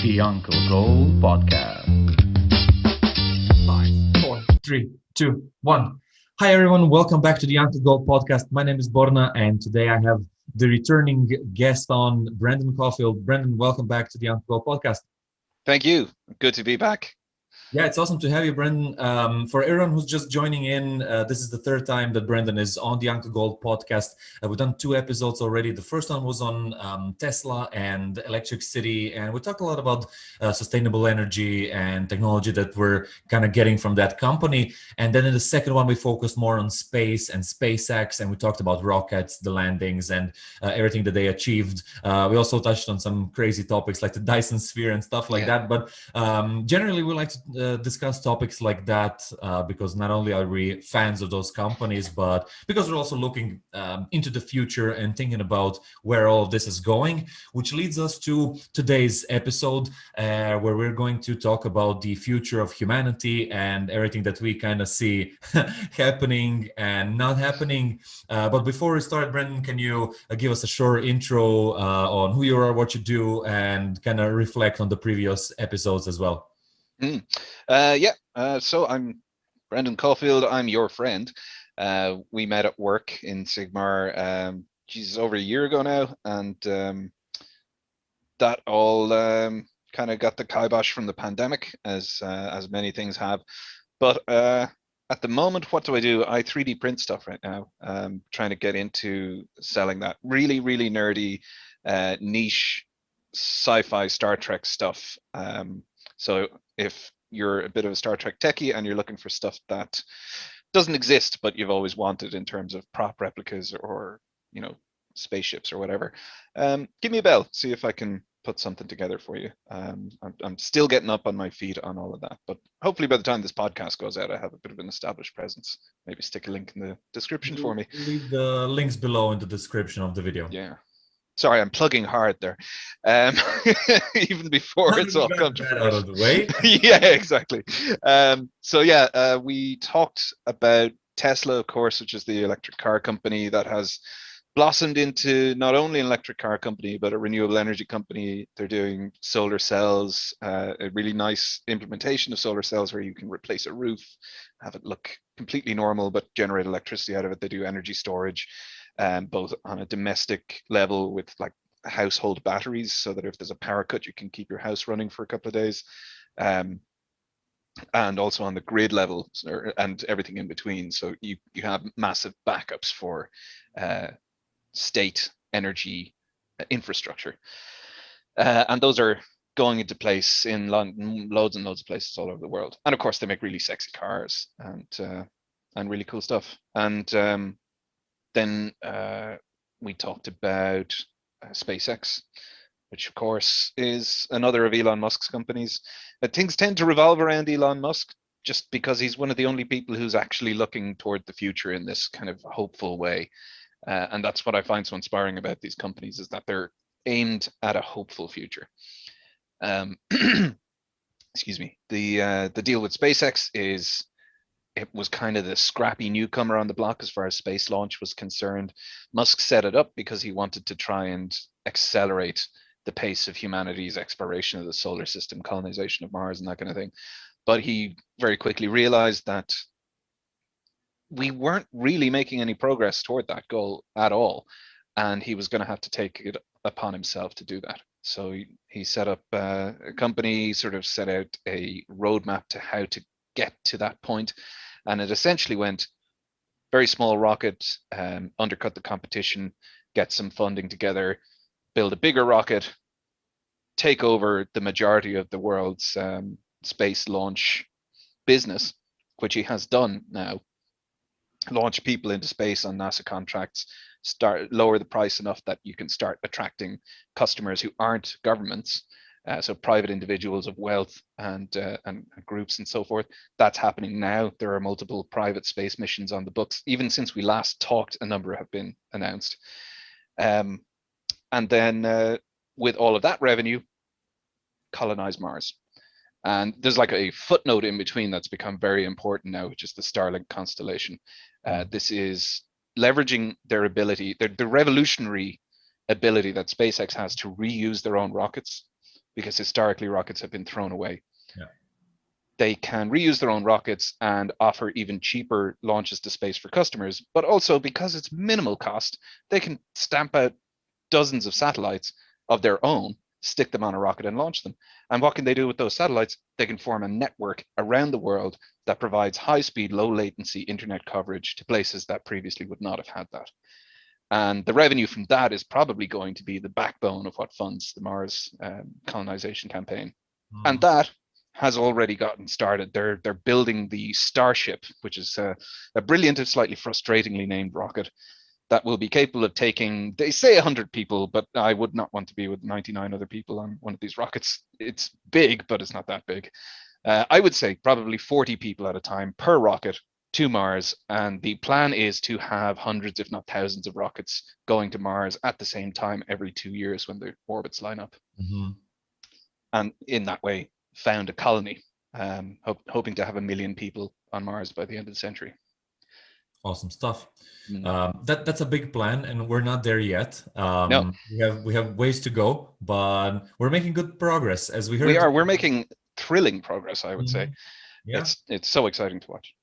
The Uncle Gold Podcast. 5, 4, 3, 2, 1. Hi everyone, welcome back to the Uncle Gold Podcast. My name is Borna, and today I have the returning guest on, Brendan Caulfield. Brendan, welcome back to the Uncle Gold Podcast. Thank you. Good to be back. Yeah, it's awesome to have you, Brendan. For everyone who's just joining in, this is the third time that Brendan is on the Uncle Gold podcast. We've done 2 episodes already. The first one was on Tesla and Electric City, and we talked a lot about sustainable energy and technology that we're kind of getting from that company. And then in the second one, we focused more on space and SpaceX, and we talked about rockets, the landings, and everything that they achieved. We also touched on some crazy topics like the Dyson Sphere and stuff like that. But generally, we like to discuss topics like that because not only are we fans of those companies, but because we're also looking into the future and thinking about where all of this is going, which leads us to today's episode where we're going to talk about the future of humanity and everything that we kind of see happening and not happening. But before we start, Brendan, can you give us a short intro on who you are, what you do, and kind of reflect on the previous episodes as well? So I'm Brendan Caulfield. I'm your friend. We met at work in Sigmar, over a year ago now, and that all kind of got the kibosh from the pandemic, as many things have. But at the moment, what do? I 3D print stuff right now. Trying to get into selling that really, really nerdy, niche sci-fi Star Trek stuff. So if you're a bit of a Star Trek techie and you're looking for stuff that doesn't exist but you've always wanted in terms of prop replicas or spaceships or whatever, give me a bell. See if I can put something together for you. I'm still getting up on my feet on all of that, but hopefully by the time this podcast goes out, I have a bit of an established presence. Maybe stick a link in the description for me. Leave the links below in the description of the video. Yeah. Sorry, I'm plugging hard there. Even before it's all come to out of the way. Yeah, exactly. We talked about Tesla, of course, which is the electric car company that has blossomed into not only an electric car company, but a renewable energy company. They're doing solar cells, a really nice implementation of solar cells where you can replace a roof, have it look completely normal, but generate electricity out of it. They do energy storage. Both on a domestic level with like household batteries, so that if there's a power cut, you can keep your house running for a couple of days, and also on the grid level and everything in between. So you have massive backups for state energy infrastructure, and those are going into place in London, loads and loads of places all over the world. And of course, they make really sexy cars and really cool stuff. And then we talked about SpaceX, which of course is another of Elon Musk's companies. Things tend to revolve around Elon Musk just because he's one of the only people who's actually looking toward the future in this kind of hopeful way. And that's what I find so inspiring about these companies, is that they're aimed at a hopeful future. Excuse me. The deal with SpaceX is, it was kind of the scrappy newcomer on the block as far as space launch was concerned. Musk set it up because he wanted to try and accelerate the pace of humanity's exploration of the solar system, colonization of Mars and that kind of thing. But he very quickly realized that we weren't really making any progress toward that goal at all. And he was going to have to take it upon himself to do that. So he set up a company, sort of set out a roadmap to how to get to that point. And it essentially went very small rocket, undercut the competition, get some funding together, build a bigger rocket, take over the majority of the world's space launch business, which he has done now. Launch people into space on NASA contracts, lower the price enough that you can start attracting customers who aren't governments. So private individuals of wealth and groups and so forth. That's happening now. There are multiple private space missions on the books. Even since we last talked, a number have been announced. And then with all of that revenue, colonize Mars. And there's like a footnote in between that's become very important now, which is the Starling constellation. This is leveraging their ability, the revolutionary ability that SpaceX has to reuse their own rockets, because historically rockets have been thrown away. Yeah. They can reuse their own rockets and offer even cheaper launches to space for customers, but also because it's minimal cost, they can stamp out dozens of satellites of their own, stick them on a rocket and launch them. And what can they do with those satellites? They can form a network around the world that provides high speed, low latency internet coverage to places that previously would not have had that. And the revenue from that is probably going to be the backbone of what funds the Mars colonization campaign. And that has already gotten started. They're building the Starship, which is a brilliant and slightly frustratingly named rocket that will be capable of taking, they say 100 people, but I would not want to be with 99 other people on one of these rockets. It's big, but it's not that big. I would say probably 40 people at a time per rocket to Mars. And the plan is to have hundreds, if not thousands of rockets going to Mars at the same time every 2 years when the orbits line up. And in that way, found a colony, hoping to have 1 million people on Mars by the end of the century. Awesome stuff. That's a big plan, and we're not there yet. No. We have ways to go, but we're making good progress, as we heard. We're making thrilling progress, I would say. Yeah. It's so exciting to watch.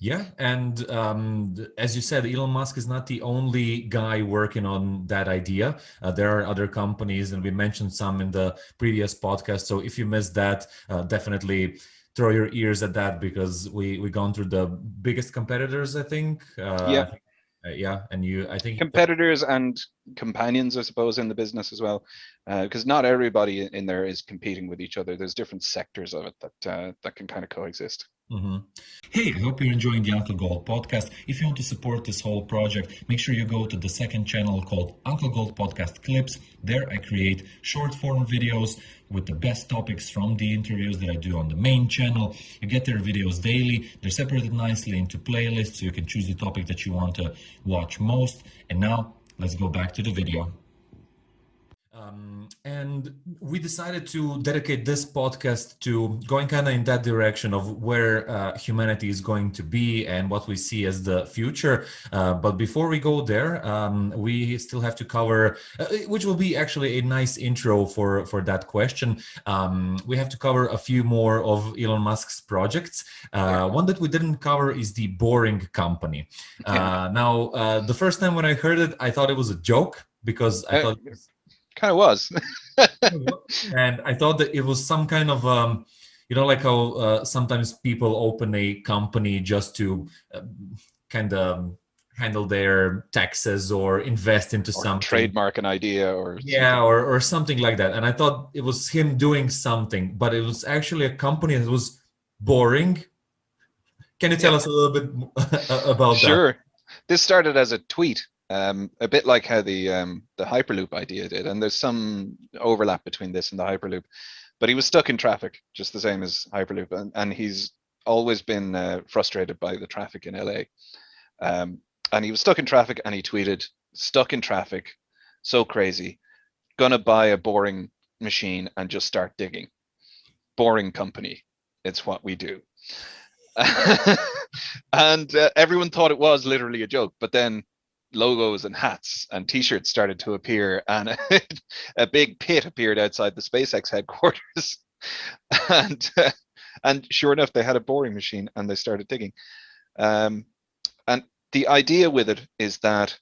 Yeah, and as you said, Elon Musk is not the only guy working on that idea. There are other companies, and we mentioned some in the previous podcast. So if you missed that, definitely throw your ears at that, because we've gone through the biggest competitors, I think. Yeah. And I think competitors and companions, I suppose, in the business as well, because not everybody in there is competing with each other. There's different sectors of it that can kind of coexist. Hey, I hope you're enjoying the Uncle Gold podcast. If you want to support this whole project, make sure you go to the second channel called Uncle Gold Podcast Clips. There I create short form videos with the best topics from the interviews that I do on the main channel. You get their videos daily. They're separated nicely into playlists, so you can choose the topic that you want to watch most. And now let's go back to the video. And we decided to dedicate this podcast to going kind of in that direction of where humanity is going to be and what we see as the future. But before we go there, we still have to cover, which will be actually a nice intro for that question. We have to cover a few more of Elon Musk's projects. One that we didn't cover is the Boring Company. Now, the first time when I heard it, I thought it was a joke, because I thought kind of was. And I thought that it was some kind of, like how sometimes people open a company just to kind of handle their taxes or invest into something. Trademark an idea or something like that. And I thought it was him doing something, but it was actually a company that was boring. Can you tell us a little bit about that? Sure. This started as a tweet. A bit like how the Hyperloop idea did, and there's some overlap between this and the Hyperloop, but he was stuck in traffic just the same as Hyperloop, and he's always been frustrated by the traffic in LA, and he was stuck in traffic, and he tweeted, "Stuck in traffic, so crazy, gonna buy a boring machine and just start digging. Boring Company, it's what we do." And everyone thought it was literally a joke, but then logos and hats and t-shirts started to appear, and a big pit appeared outside the SpaceX headquarters, and sure enough, they had a boring machine and they started digging. And the idea with it is that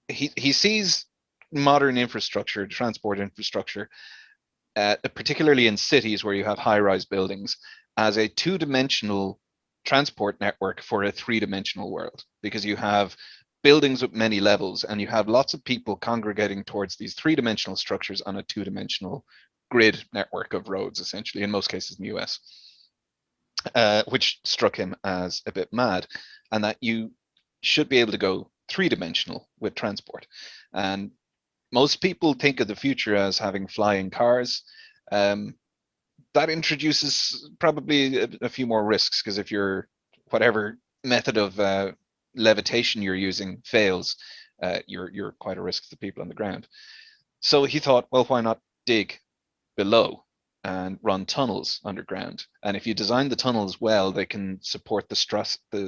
he sees modern infrastructure, transport infrastructure, particularly in cities where you have high-rise buildings, as a two-dimensional transport network for a three-dimensional world, because you have buildings with many levels, and you have lots of people congregating towards these three-dimensional structures on a two-dimensional grid network of roads, essentially, in most cases in the US, which struck him as a bit mad, and that you should be able to go three-dimensional with transport. And most people think of the future as having flying cars. That introduces probably a few more risks, because if whatever method of levitation you're using fails, you're quite a risk to the people on the ground. So he thought, well, why not dig below and run tunnels underground? And if you design the tunnels well, they can support the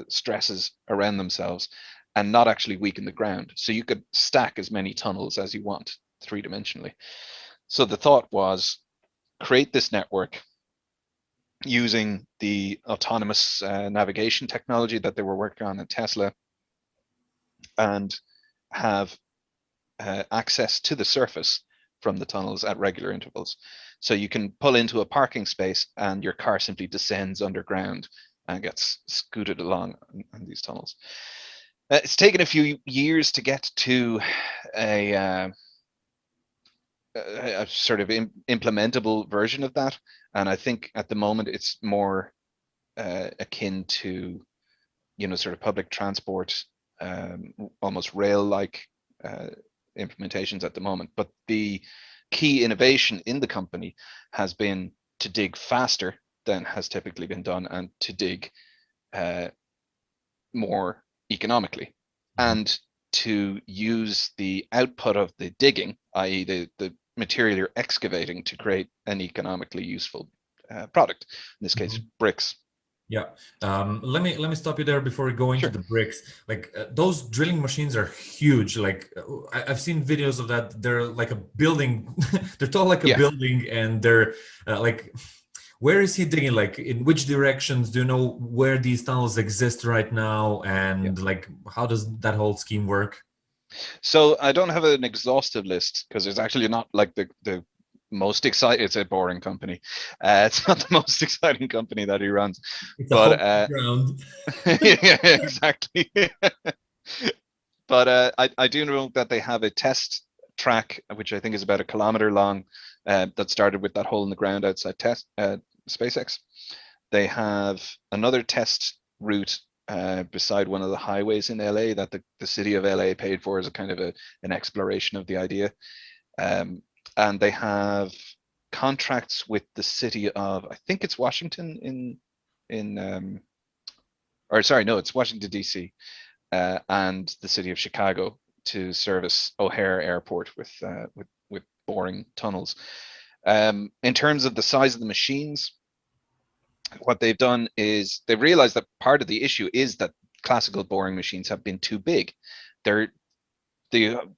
stresses around themselves and not actually weaken the ground. So you could stack as many tunnels as you want three-dimensionally. So the thought was create this network using the autonomous navigation technology that they were working on at Tesla, and have access to the surface from the tunnels at regular intervals. So you can pull into a parking space and your car simply descends underground and gets scooted along on these tunnels. It's taken a few years to get to a sort of implementable version of that. And I think at the moment it's more akin to, sort of public transport, almost rail-like implementations at the moment. But the key innovation in the company has been to dig faster than has typically been done, and to dig more economically, and to use the output of the digging, i.e. the material you're excavating, to create an economically useful product, in this case, bricks. Yeah. Let me stop you there before we go into the bricks. Like those drilling machines are huge. Like I've seen videos of that. They're like a building. They're tall like a building, and they're like, where is he digging? Like in which directions? Do you know where these tunnels exist right now? And like, how does that whole scheme work? So I don't have an exhaustive list, because it's actually not like the most exciting. It's a boring company. It's not the most exciting company that he runs. It's a whole ground. Yeah, exactly. But I do know that they have a test track, which I think is about 1 kilometer long, that started with that hole in the ground outside SpaceX. They have another test route beside one of the highways in LA that the city of LA paid for as a kind of an exploration of the idea. And they have contracts with the city of, I think it's Washington it's Washington DC, and the city of Chicago, to service O'Hare Airport with boring tunnels. In terms of the size of the machines, what they've done is they've realized that part of the issue is that classical boring machines have been too big. The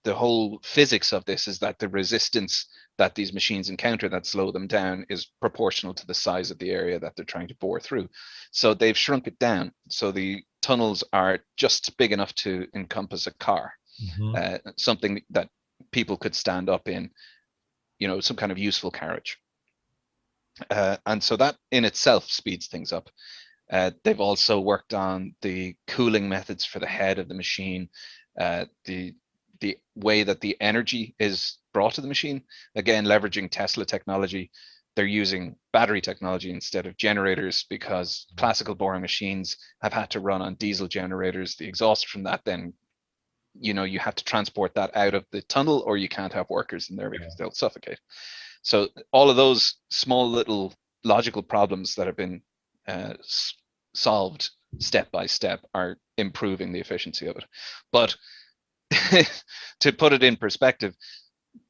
whole physics of this is that the resistance that these machines encounter that slow them down is proportional to the size of the area that they're trying to bore through. So they've shrunk it down. So the tunnels are just big enough to encompass a car, something that people could stand up in, some kind of useful carriage. And so that in itself speeds things up. They've also worked on the cooling methods for the head of the machine, the way that the energy is brought to the machine, again leveraging Tesla technology. They're using battery technology instead of generators, because classical boring machines have had to run on diesel generators. The exhaust from that, then you have to transport that out of the tunnel, or you can't have workers in there because they'll suffocate. So all of those small little logical problems that have been solved step by step are improving the efficiency of it. But to put it in perspective,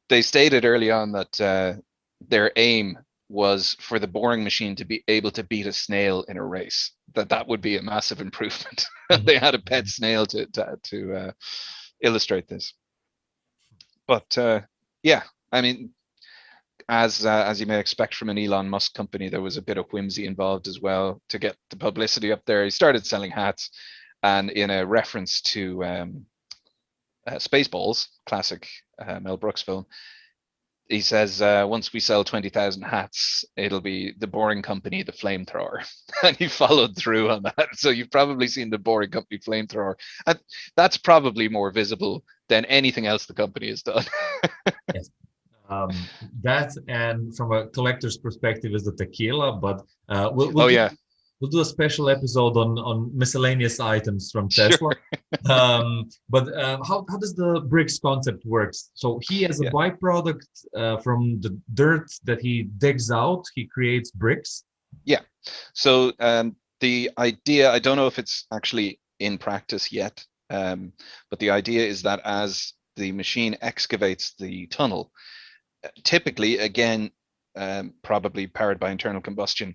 they stated early on that their aim was for the boring machine to be able to beat a snail in a race. That would be a massive improvement. They had a pet snail to illustrate this. But yeah, I mean, as you may expect from an Elon Musk company, there was a bit of whimsy involved as well to get the publicity up there. He started selling hats, and in a reference to Spaceballs, classic Mel Brooks film, he says, once we sell 20,000 hats, it'll be the Boring Company, the flamethrower. And he followed through on that. So you've probably seen the Boring Company flamethrower. And that's probably more visible than anything else the company has done. Yes. That, and from a collector's perspective, is the tequila, but we'll do a special episode on miscellaneous items from Tesla. Sure. But how does the bricks concept works? So he, as a byproduct from the dirt that he digs out, he creates bricks. Yeah. So the idea, I don't know if it's actually in practice yet, but the idea is that as the machine excavates the tunnel, typically, again, probably powered by internal combustion,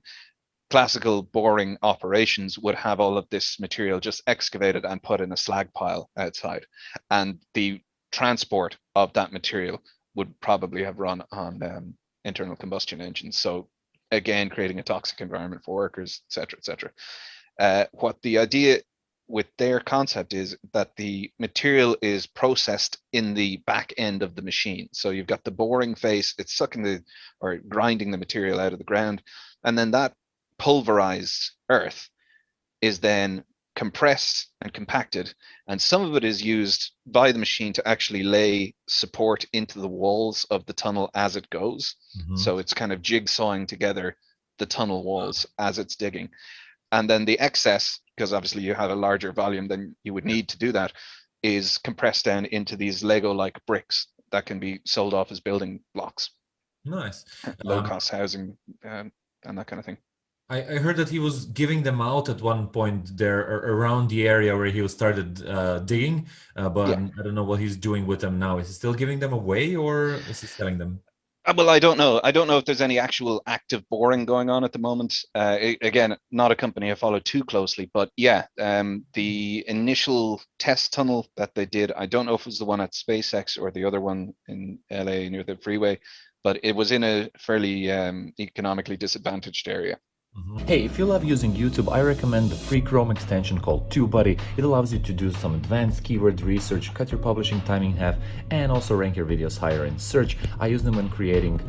classical boring operations would have all of this material just excavated and put in a slag pile outside, and the transport of that material would probably have run on internal combustion engines. So again, creating a toxic environment for workers, etc., etc. What the idea with their concept is that the material is processed in the back end of the machine. So you've got the boring face, it's sucking or grinding the material out of the ground, and then that pulverized earth is then compressed and compacted, and some of it is used by the machine to actually lay support into the walls of the tunnel as it goes. So it's kind of jigsawing together the tunnel walls as it's digging. And then the excess, because obviously you have a larger volume than you would need to do that, is compressed down into these Lego-like bricks that can be sold off as building blocks. Nice. Low-cost housing and that kind of thing. I heard that he was giving them out at one point there around the area where he started digging, but Yeah. I don't know what he's doing with them now. Is he still giving them away, or is he selling them? Well, I don't know. I don't know if there's any actual active boring going on at the moment. Again, not a company I follow too closely, but yeah, the initial test tunnel that they did, I don't know if it was the one at SpaceX or the other one in LA near the freeway, but it was in a fairly economically disadvantaged area. Hey, if you love using YouTube, I recommend the free Chrome extension called TubeBuddy. It allows you to do some advanced keyword research, cut your publishing time in half, and also rank your videos higher in search. I use them when creating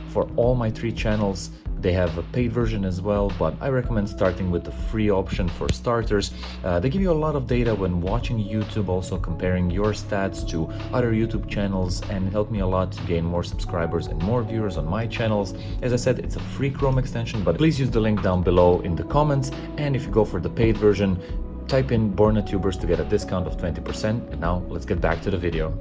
for all my 3 channels. They have a paid version as well, but I recommend starting with the free option for starters. They give you a lot of data when watching YouTube, also comparing your stats to other YouTube channels, and help me a lot to gain more subscribers and more viewers on my channels. As I said, it's a free Chrome extension, but please use the link down below in the comments. And if you go for the paid version, type in Borna Tubers to get a discount of 20%. And now let's get back to the video.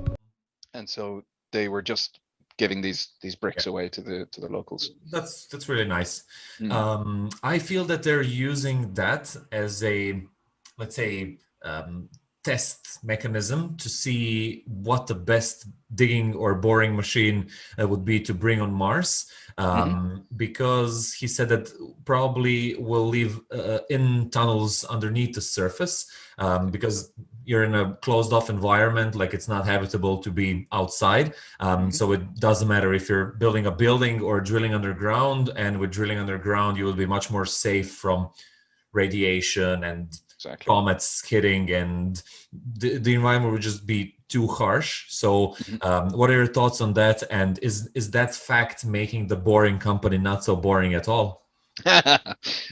And so they were just giving these bricks away to the locals. That's really nice. I feel that they're using that as a, let's say, test mechanism to see what the best digging or boring machine would be to bring on Mars, because he said that probably will leave in tunnels underneath the surface, because you're in a closed off environment, like it's not habitable to be outside. So it doesn't matter if you're building a building or drilling underground, and with drilling underground, you will be much more safe from radiation and comets hitting, and the environment would just be too harsh. So what are your thoughts on that? And is that fact making the boring company not so boring at all?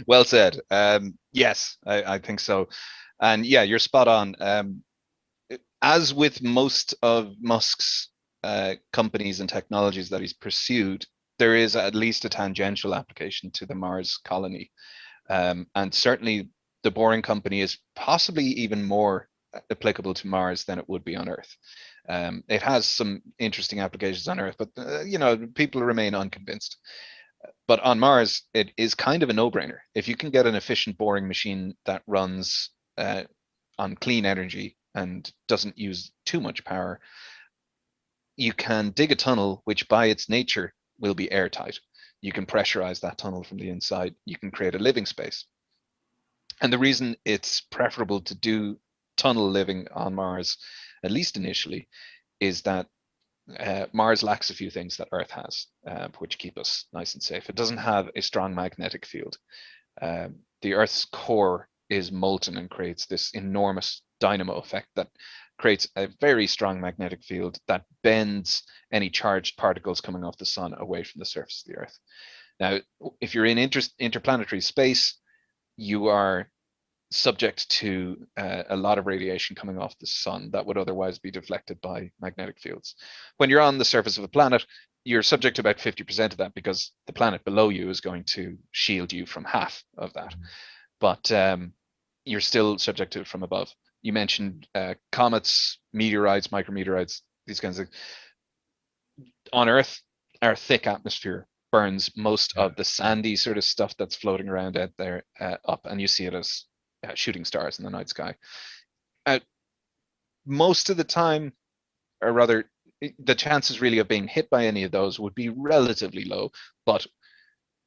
Well said. Yes, I think so. And yeah, you're spot on. As with most of Musk's companies and technologies that he's pursued, there is at least a tangential application to the Mars colony. And certainly the Boring Company is possibly even more applicable to Mars than it would be on Earth. It has some interesting applications on Earth, but people remain unconvinced. But on Mars, it is kind of a no-brainer. If you can get an efficient boring machine that runs on clean energy and doesn't use too much power, you can dig a tunnel which by its nature will be airtight. You can pressurize that tunnel from the inside. You can create a living space. And the reason it's preferable to do tunnel living on Mars, at least initially, is that Mars lacks a few things that Earth has, which keep us nice and safe. It doesn't have a strong magnetic field. The Earth's core is molten and creates this enormous dynamo effect that creates a very strong magnetic field that bends any charged particles coming off the sun away from the surface of the Earth. Now, if you're in interplanetary space, you are subject to a lot of radiation coming off the sun that would otherwise be deflected by magnetic fields. When you're on the surface of a planet, you're subject to about 50% of that, because the planet below you is going to shield you from half of that. But you're still subject to it from above. You mentioned comets, meteorites, micrometeorites, these kinds of things. On Earth, our thick atmosphere burns most of the sandy sort of stuff that's floating around out there up, and you see it as shooting stars in the night sky. Most of the time, or rather, the chances really of being hit by any of those would be relatively low, but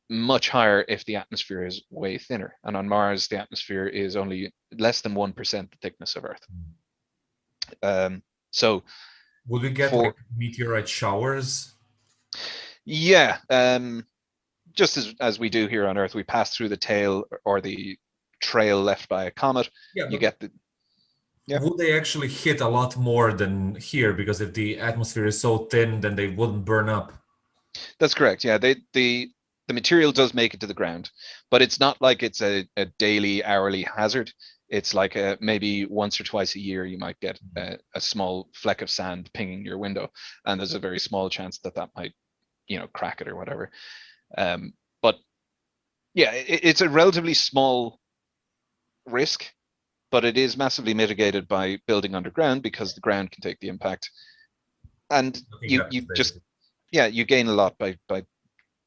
much higher if the atmosphere is way thinner. And on Mars, the atmosphere is only less than 1% the thickness of Earth. So Would we get for like meteorite showers? yeah, just as we do here on Earth, we pass through the tail or the trail left by a comet. Yeah, You but get the yeah. would they actually hit a lot more than here? Because if the atmosphere is so thin, then they wouldn't burn up. That's correct. Yeah, the material does make it to the ground, but it's not like it's a daily, hourly hazard. It's like maybe once or twice a year you might get a small fleck of sand pinging your window, and there's a very small chance that that might, crack it or whatever. But yeah, it's a relatively small risk, but it is massively mitigated by building underground because the ground can take the impact, and Nothing you happens just basically. you gain a lot by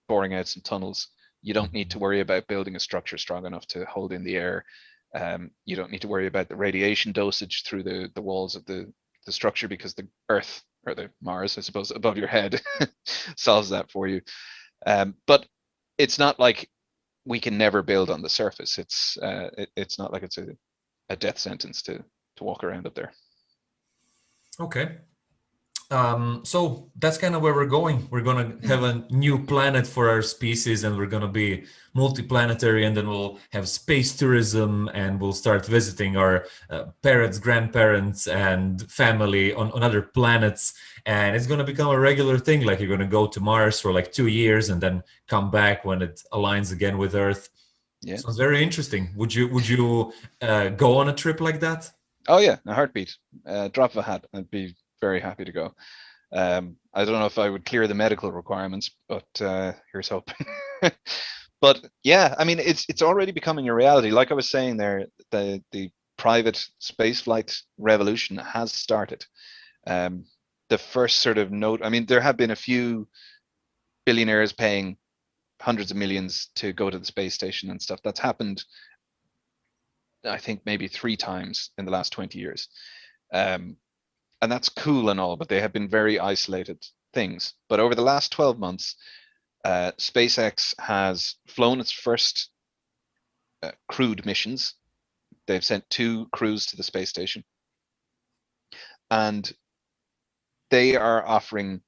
boring out some tunnels. You don't need to Mhm. worry about building a structure strong enough to hold in the air. You don't need to worry about the radiation dosage through the walls of the structure because the Earth or the Mars, I suppose, above your head solves that for you. But it's not like we can never build on the surface. It's not like it's a death sentence to walk around up there. Okay. So that's kind of where we're going. We're gonna have a new planet for our species, and we're gonna be multiplanetary, and then we'll have space tourism, and we'll start visiting our parents, grandparents, and family on other planets. And it's gonna become a regular thing. Like you're gonna go to Mars for like 2 years, and then come back when it aligns again with Earth. Yeah. Sounds very interesting. Would you go on a trip like that? Oh yeah, a heartbeat. Drop of a hat. I'd be very happy to go. I don't know if I would clear the medical requirements, but here's hoping. But yeah, I mean, it's already becoming a reality. Like I was saying there, the private spaceflight revolution has started. Um, the first sort of note, I mean, there have been a few billionaires paying hundreds of millions to go to the space station and stuff. That's happened, I think, maybe 3 times in the last 20 years. Um, and that's cool and all, but they have been very isolated things. But over the last 12 months, SpaceX has flown its first crewed missions. They've sent 2 crews to the space station, and they are offering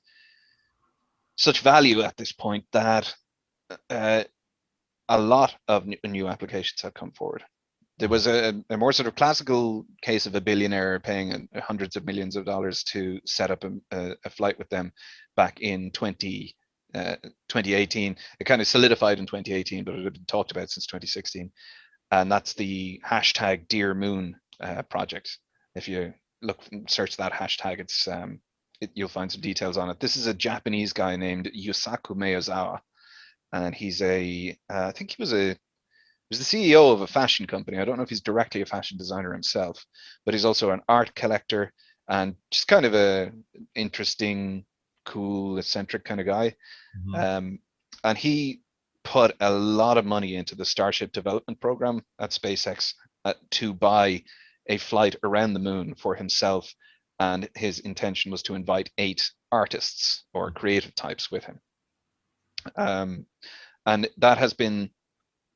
such value at this point that uh, a lot of new applications have come forward. There was a more sort of classical case of a billionaire paying hundreds of millions of dollars to set up a flight with them back in 2018. It kind of solidified in 2018, but it had been talked about since 2016. And that's the hashtag Dear Moon project. If you search that hashtag, you'll find some details on it. This is a Japanese guy named Yusaku Miyazawa, and I think he was the CEO of a fashion company. I don't know if he's directly a fashion designer himself, but he's also an art collector and just kind of a interesting, cool, eccentric kind of guy. Mhm. Um, and he put a lot of money into the Starship development program at SpaceX to buy a flight around the moon for himself. And his intention was to invite 8 artists or creative types with him. Um, and that has been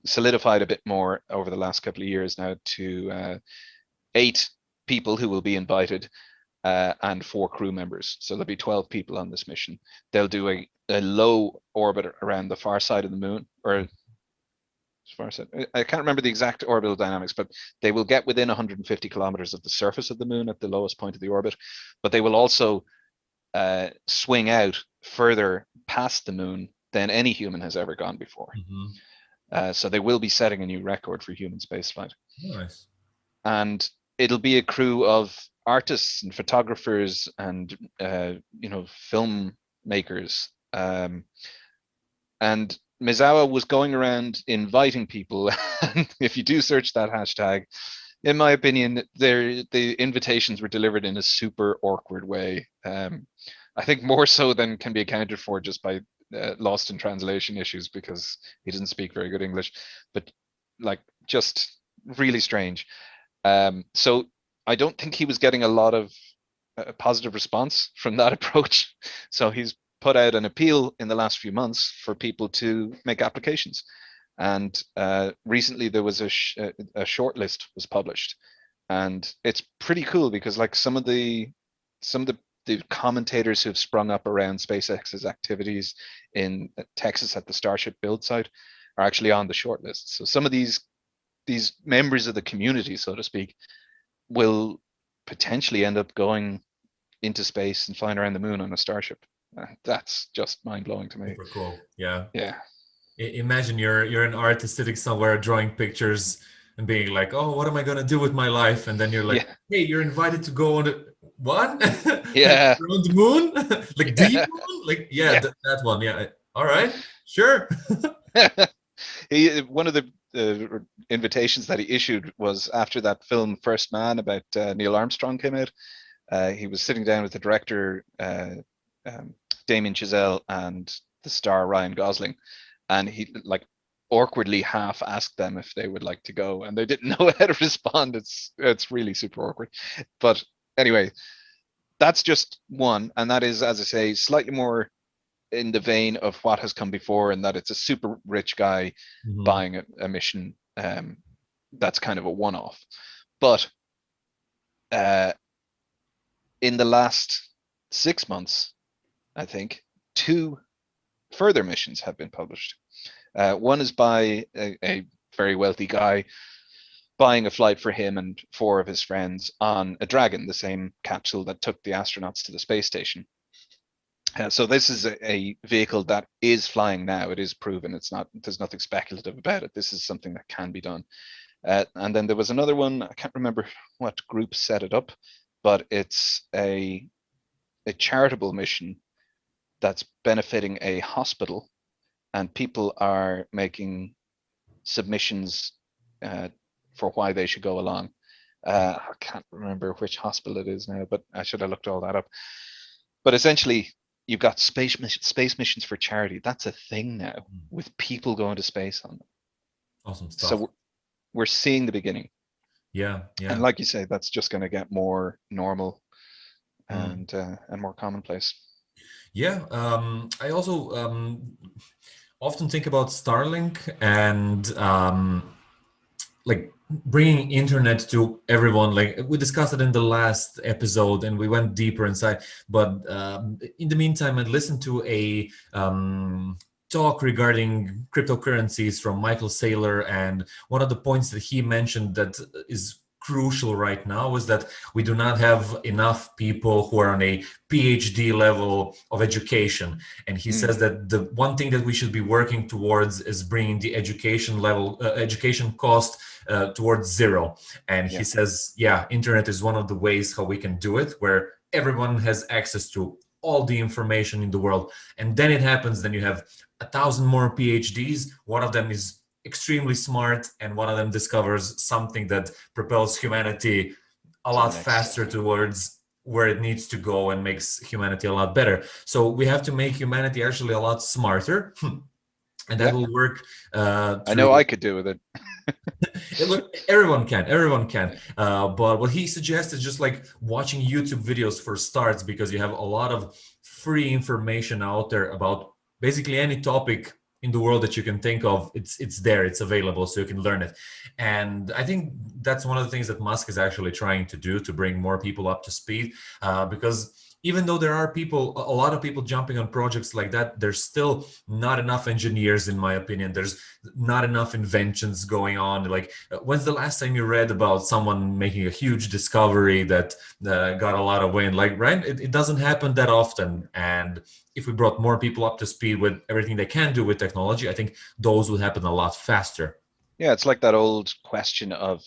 solidified a bit more over the last couple of years now to 8 people who will be invited and 4 crew members. So there'll be 12 people on this mission. They'll do a low orbit around the far side of the moon, or as far as I can't remember the exact orbital dynamics, but they will get within 150 kilometers of the surface of the moon at the lowest point of the orbit. But they will also swing out further past the moon than any human has ever gone before. Mhm. So they will be setting a new record for human spaceflight. Nice. And it'll be a crew of artists and photographers and filmmakers. And Mizawa was going around inviting people. And if you do search that hashtag, in my opinion, the invitations were delivered in a super awkward way. I think more so than can be accounted for just by lost in translation issues because he doesn't speak very good English, but like just really strange. So I don't think he was getting a lot of positive response from that approach. So he's put out an appeal in the last few months for people to make applications. And recently there was a short list was published, and it's pretty cool because like some of the the commentators who've sprung up around SpaceX's activities in Texas at the Starship build site are actually on the short list. So some of these members of the community, so to speak, will potentially end up going into space and flying around the moon on a Starship. That's just mind-blowing to me. Super cool. Yeah. Yeah. Imagine you're an artist sitting somewhere drawing pictures and being like, oh, what am I gonna do with my life? And then you're like, hey, you're invited to go on the what? Yeah. Around the moon? Like Yeah. the moon? Like Yeah. that one. Yeah. All right. Sure. One of the invitations that he issued was after that film First Man about Neil Armstrong came out. He was sitting down with the director Damien Chazelle and the star Ryan Gosling, and he like awkwardly half asked them if they would like to go, and they didn't know how to respond. It's really super awkward. But anyway, that's just one, and that is, as I say, slightly more in the vein of what has come before, and that it's a super rich guy buying a mission that's kind of a one-off. But in the last 6 months, I think 2 further missions have been published. One is by a very wealthy guy buying a flight for him and 4 of his friends on a Dragon, the same capsule that took the astronauts to the space station. So this is a vehicle that is flying now. It is proven. It's not. There's nothing speculative about it. This is something that can be done. And then there was another one. I can't remember what group set it up, but it's a charitable mission that's benefiting a hospital, and people are making submissions for why they should go along. I can't remember which hospital it is now, but I should have looked all that up. But essentially, you've got space missions for charity. That's a thing now, with people going to space on them. Awesome stuff. So we're seeing the beginning. Yeah. And like you say, that's just going to get more normal and more commonplace. Yeah. I also often think about Starlink and like bringing internet to everyone. Like we discussed it in the last episode and we went deeper inside, but in the meantime I listened to a talk regarding cryptocurrencies from Michael Saylor, and one of the points that he mentioned that is crucial right now is that we do not have enough people who are on a PhD level of education. And he says that the one thing that we should be working towards is bringing the education level, education cost towards zero. And he says, internet is one of the ways how we can do it, where everyone has access to all the information in the world. And then it happens, then you have 1,000 more PhDs. One of them is extremely smart, and one of them discovers something that propels humanity a lot faster towards where it needs to go and makes humanity a lot better. So we have to make humanity actually a lot smarter, and that will work. I know I could do with it. Look, everyone can. But what he suggests is just like watching YouTube videos for starts, because you have a lot of free information out there about basically any topic in the world that you can think of. It's there, it's available, so you can learn it. And I think that's one of the things that Musk is actually trying to do, to bring more people up to speed, because even though there are a lot of people jumping on projects like that, there's still not enough engineers, in my opinion. There's not enough inventions going on. Like, when's the last time you read about someone making a huge discovery that got a lot of wind? Like, right? It doesn't happen that often. And if we brought more people up to speed with everything they can do with technology, I think those would happen a lot faster. Yeah, it's like that old question of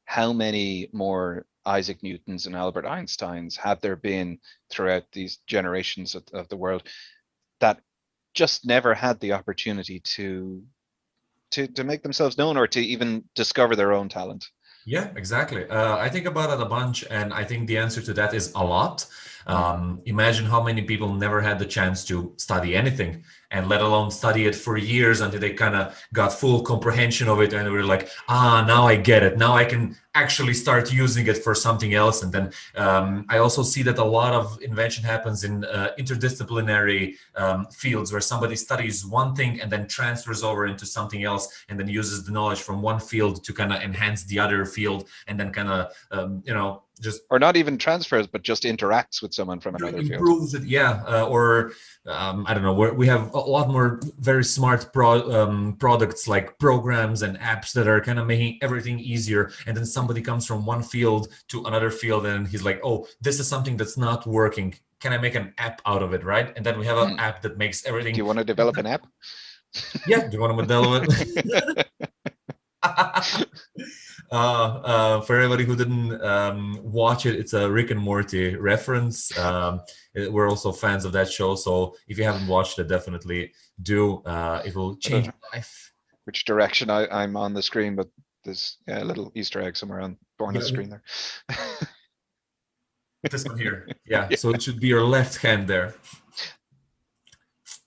how many more Isaac Newtons and Albert Einsteins have there been throughout these generations of the world that just never had the opportunity to make themselves known, or to even discover their own talent. Yeah, exactly. I think about it a bunch, and I think the answer to that is a lot. Imagine how many people never had the chance to study anything, and let alone study it for years until they kind of got full comprehension of it, and we're like, now I get it. Now I can actually start using it for something else. And then I also see that a lot of invention happens in interdisciplinary fields, where somebody studies one thing and then transfers over into something else, and then uses the knowledge from one field to kind of enhance the other field, and then kind of just or not even transfers, but just interacts with someone from another field. improves it, I don't know, we have a lot more very smart products like programs and apps that are kind of making everything easier, and then somebody comes from one field to another field and he's like, oh, this is something that's not working, can I make an app out of it, right? And then we have an app that makes everything. Do you want to develop an app? Yeah, do you want to develop it? For everybody who didn't watch it, it's a Rick and Morty reference. We're also fans of that show, so if you haven't watched it, definitely do. It will change your life. Which direction I'm on the screen, but there's a little Easter egg somewhere on Borna's screen there. This one here, yeah. So it should be your left hand there.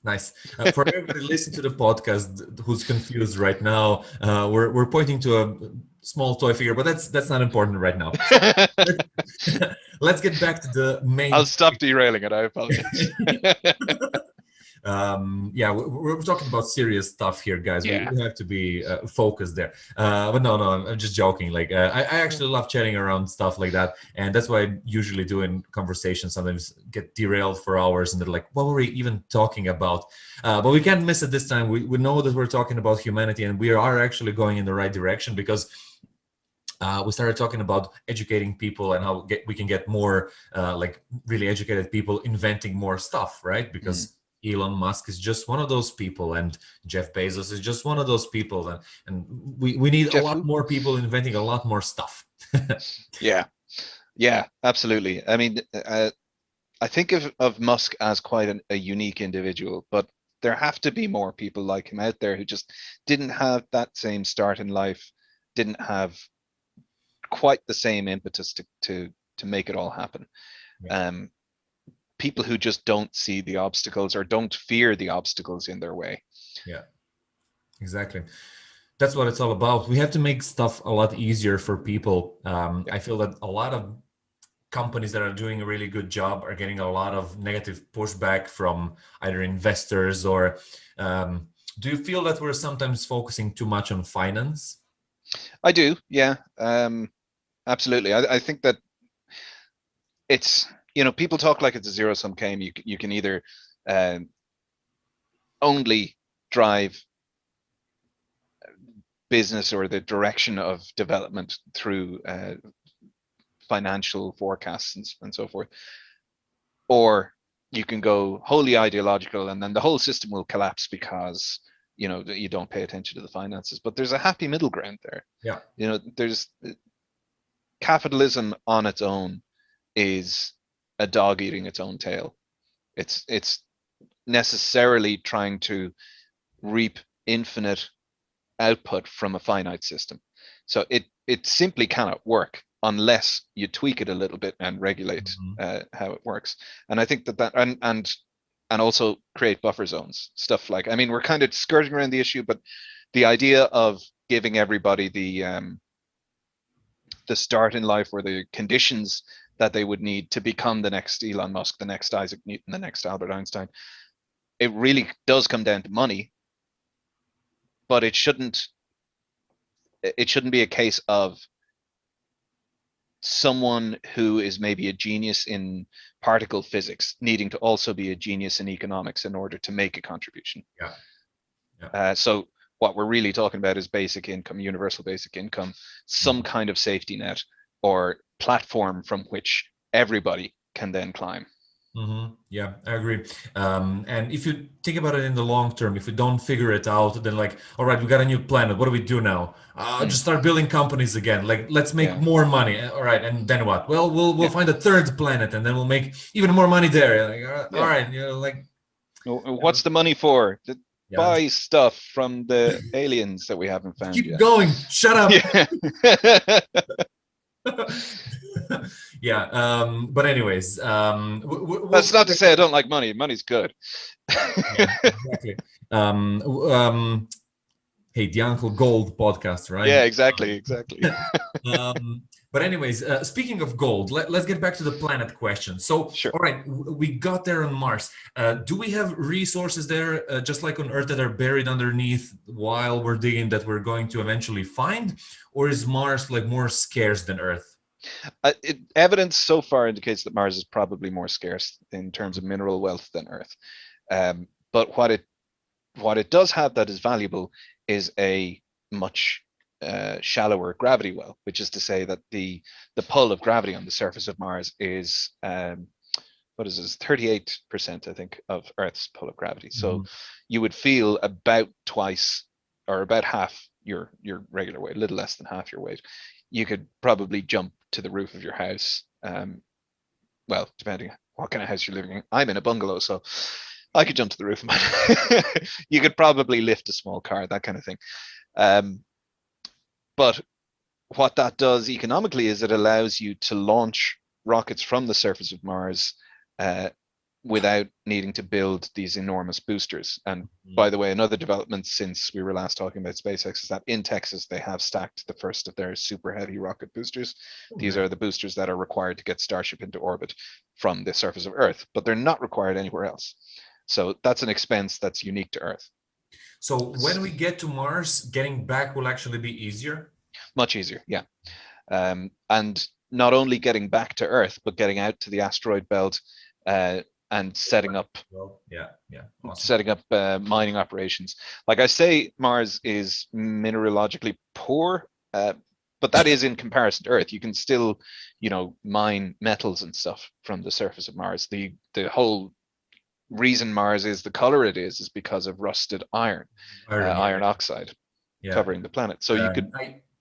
Nice. For everybody listening to the podcast who's confused right now, we're pointing to a small toy figure, but that's not important right now. Let's get back to the main. I'll stop derailing it. I apologize. We're talking about serious stuff here, guys. Yeah. We have to be focused there. But no, I'm just joking. Like, I actually love chatting around stuff like that, and that's why I usually do in conversations. Sometimes get derailed for hours, and they're like, "What were we even talking about?" But we can't miss it this time. We know that we're talking about humanity, and we are actually going in the right direction because. We started talking about educating people and how we can get more like really educated people inventing more stuff, right? Because Elon Musk is just one of those people, and Jeff Bezos is just one of those people, and we need a lot more people inventing a lot more stuff. Yeah, absolutely. I mean, I think of Musk as quite a unique individual, but there have to be more people like him out there who just didn't have that same start in life, didn't have quite the same impetus to make it all happen. People who just don't see the obstacles or don't fear the obstacles in their way. Yeah, exactly. That's what it's all about. We have to make stuff a lot easier for people. I feel that a lot of companies that are doing a really good job are getting a lot of negative pushback from either investors or do you feel that we're sometimes focusing too much on finance? I do, yeah. Absolutely. I think that it's, people talk like it's a zero-sum game. You can either only drive business or the direction of development through financial forecasts and so forth, or you can go wholly ideological and then the whole system will collapse because you don't pay attention to the finances. But there's a happy middle ground there. Yeah. There's capitalism on its own is a dog eating its own tail. It's necessarily trying to reap infinite output from a finite system. So it simply cannot work unless you tweak it a little bit and regulate how it works. And I think that and also create buffer zones, stuff like, I mean, we're kind of skirting around the issue, but the idea of giving everybody the start in life or the conditions that they would need to become the next Elon Musk, the next Isaac Newton, the next Albert Einstein, it really does come down to money, but it shouldn't be a case of someone who is maybe a genius in particle physics needing to also be a genius in economics in order to make a contribution. So what we're really talking about is basic income, universal basic income, some kind of safety net or platform from which everybody can then climb. Yeah, I agree. And if you think about it in the long term, if we don't figure it out, then like, all right, we got a new planet. What do we do now? Just start building companies again. Like, let's make more money. All right, and then what? Well, we'll find a third planet, and then we'll make even more money there. Like, all right, like, what's the money for? Buy stuff from the aliens that we haven't found keep yet. going. Shut up. But anyways, that's not to say I don't like money. Money's good. Exactly. Hey, the Uncle Gold podcast, right? Yeah, exactly. But anyways, speaking of gold, let's get back to the planet question. So, sure. All right, we got there on Mars. Do we have resources there, just like on Earth, that are buried underneath while we're digging that we're going to eventually find? Or is Mars like more scarce than Earth? Evidence so far indicates that Mars is probably more scarce in terms of mineral wealth than Earth. But what it does have that is valuable is a much shallower gravity well, which is to say that the pull of gravity on the surface of Mars is what is this, 38%, I think, of Earth's pull of gravity. So you would feel about twice or about half your regular weight, a little less than half your weight. You could probably jump to the roof of your house. Well, depending on what kind of house you're living in. I'm in a bungalow, so I could jump to the roof of mine. You could probably lift a small car, that kind of thing. But what that does economically is it allows you to launch rockets from the surface of Mars without needing to build these enormous boosters. And by the way, another development since we were last talking about SpaceX is that in Texas, they have stacked the first of their super heavy rocket boosters. These are the boosters that are required to get Starship into orbit from the surface of Earth, but they're not required anywhere else. So that's an expense that's unique to Earth. So when we get to Mars, getting back will actually be easier? Much easier, yeah. And not only getting back to Earth, but getting out to the asteroid belt and setting up awesome. setting up mining operations. Like I say, Mars is mineralogically poor, but that is in comparison to Earth. You can still, mine metals and stuff from the surface of Mars. The whole reason Mars is the color it is because of rusted iron oxide covering the planet. So you could.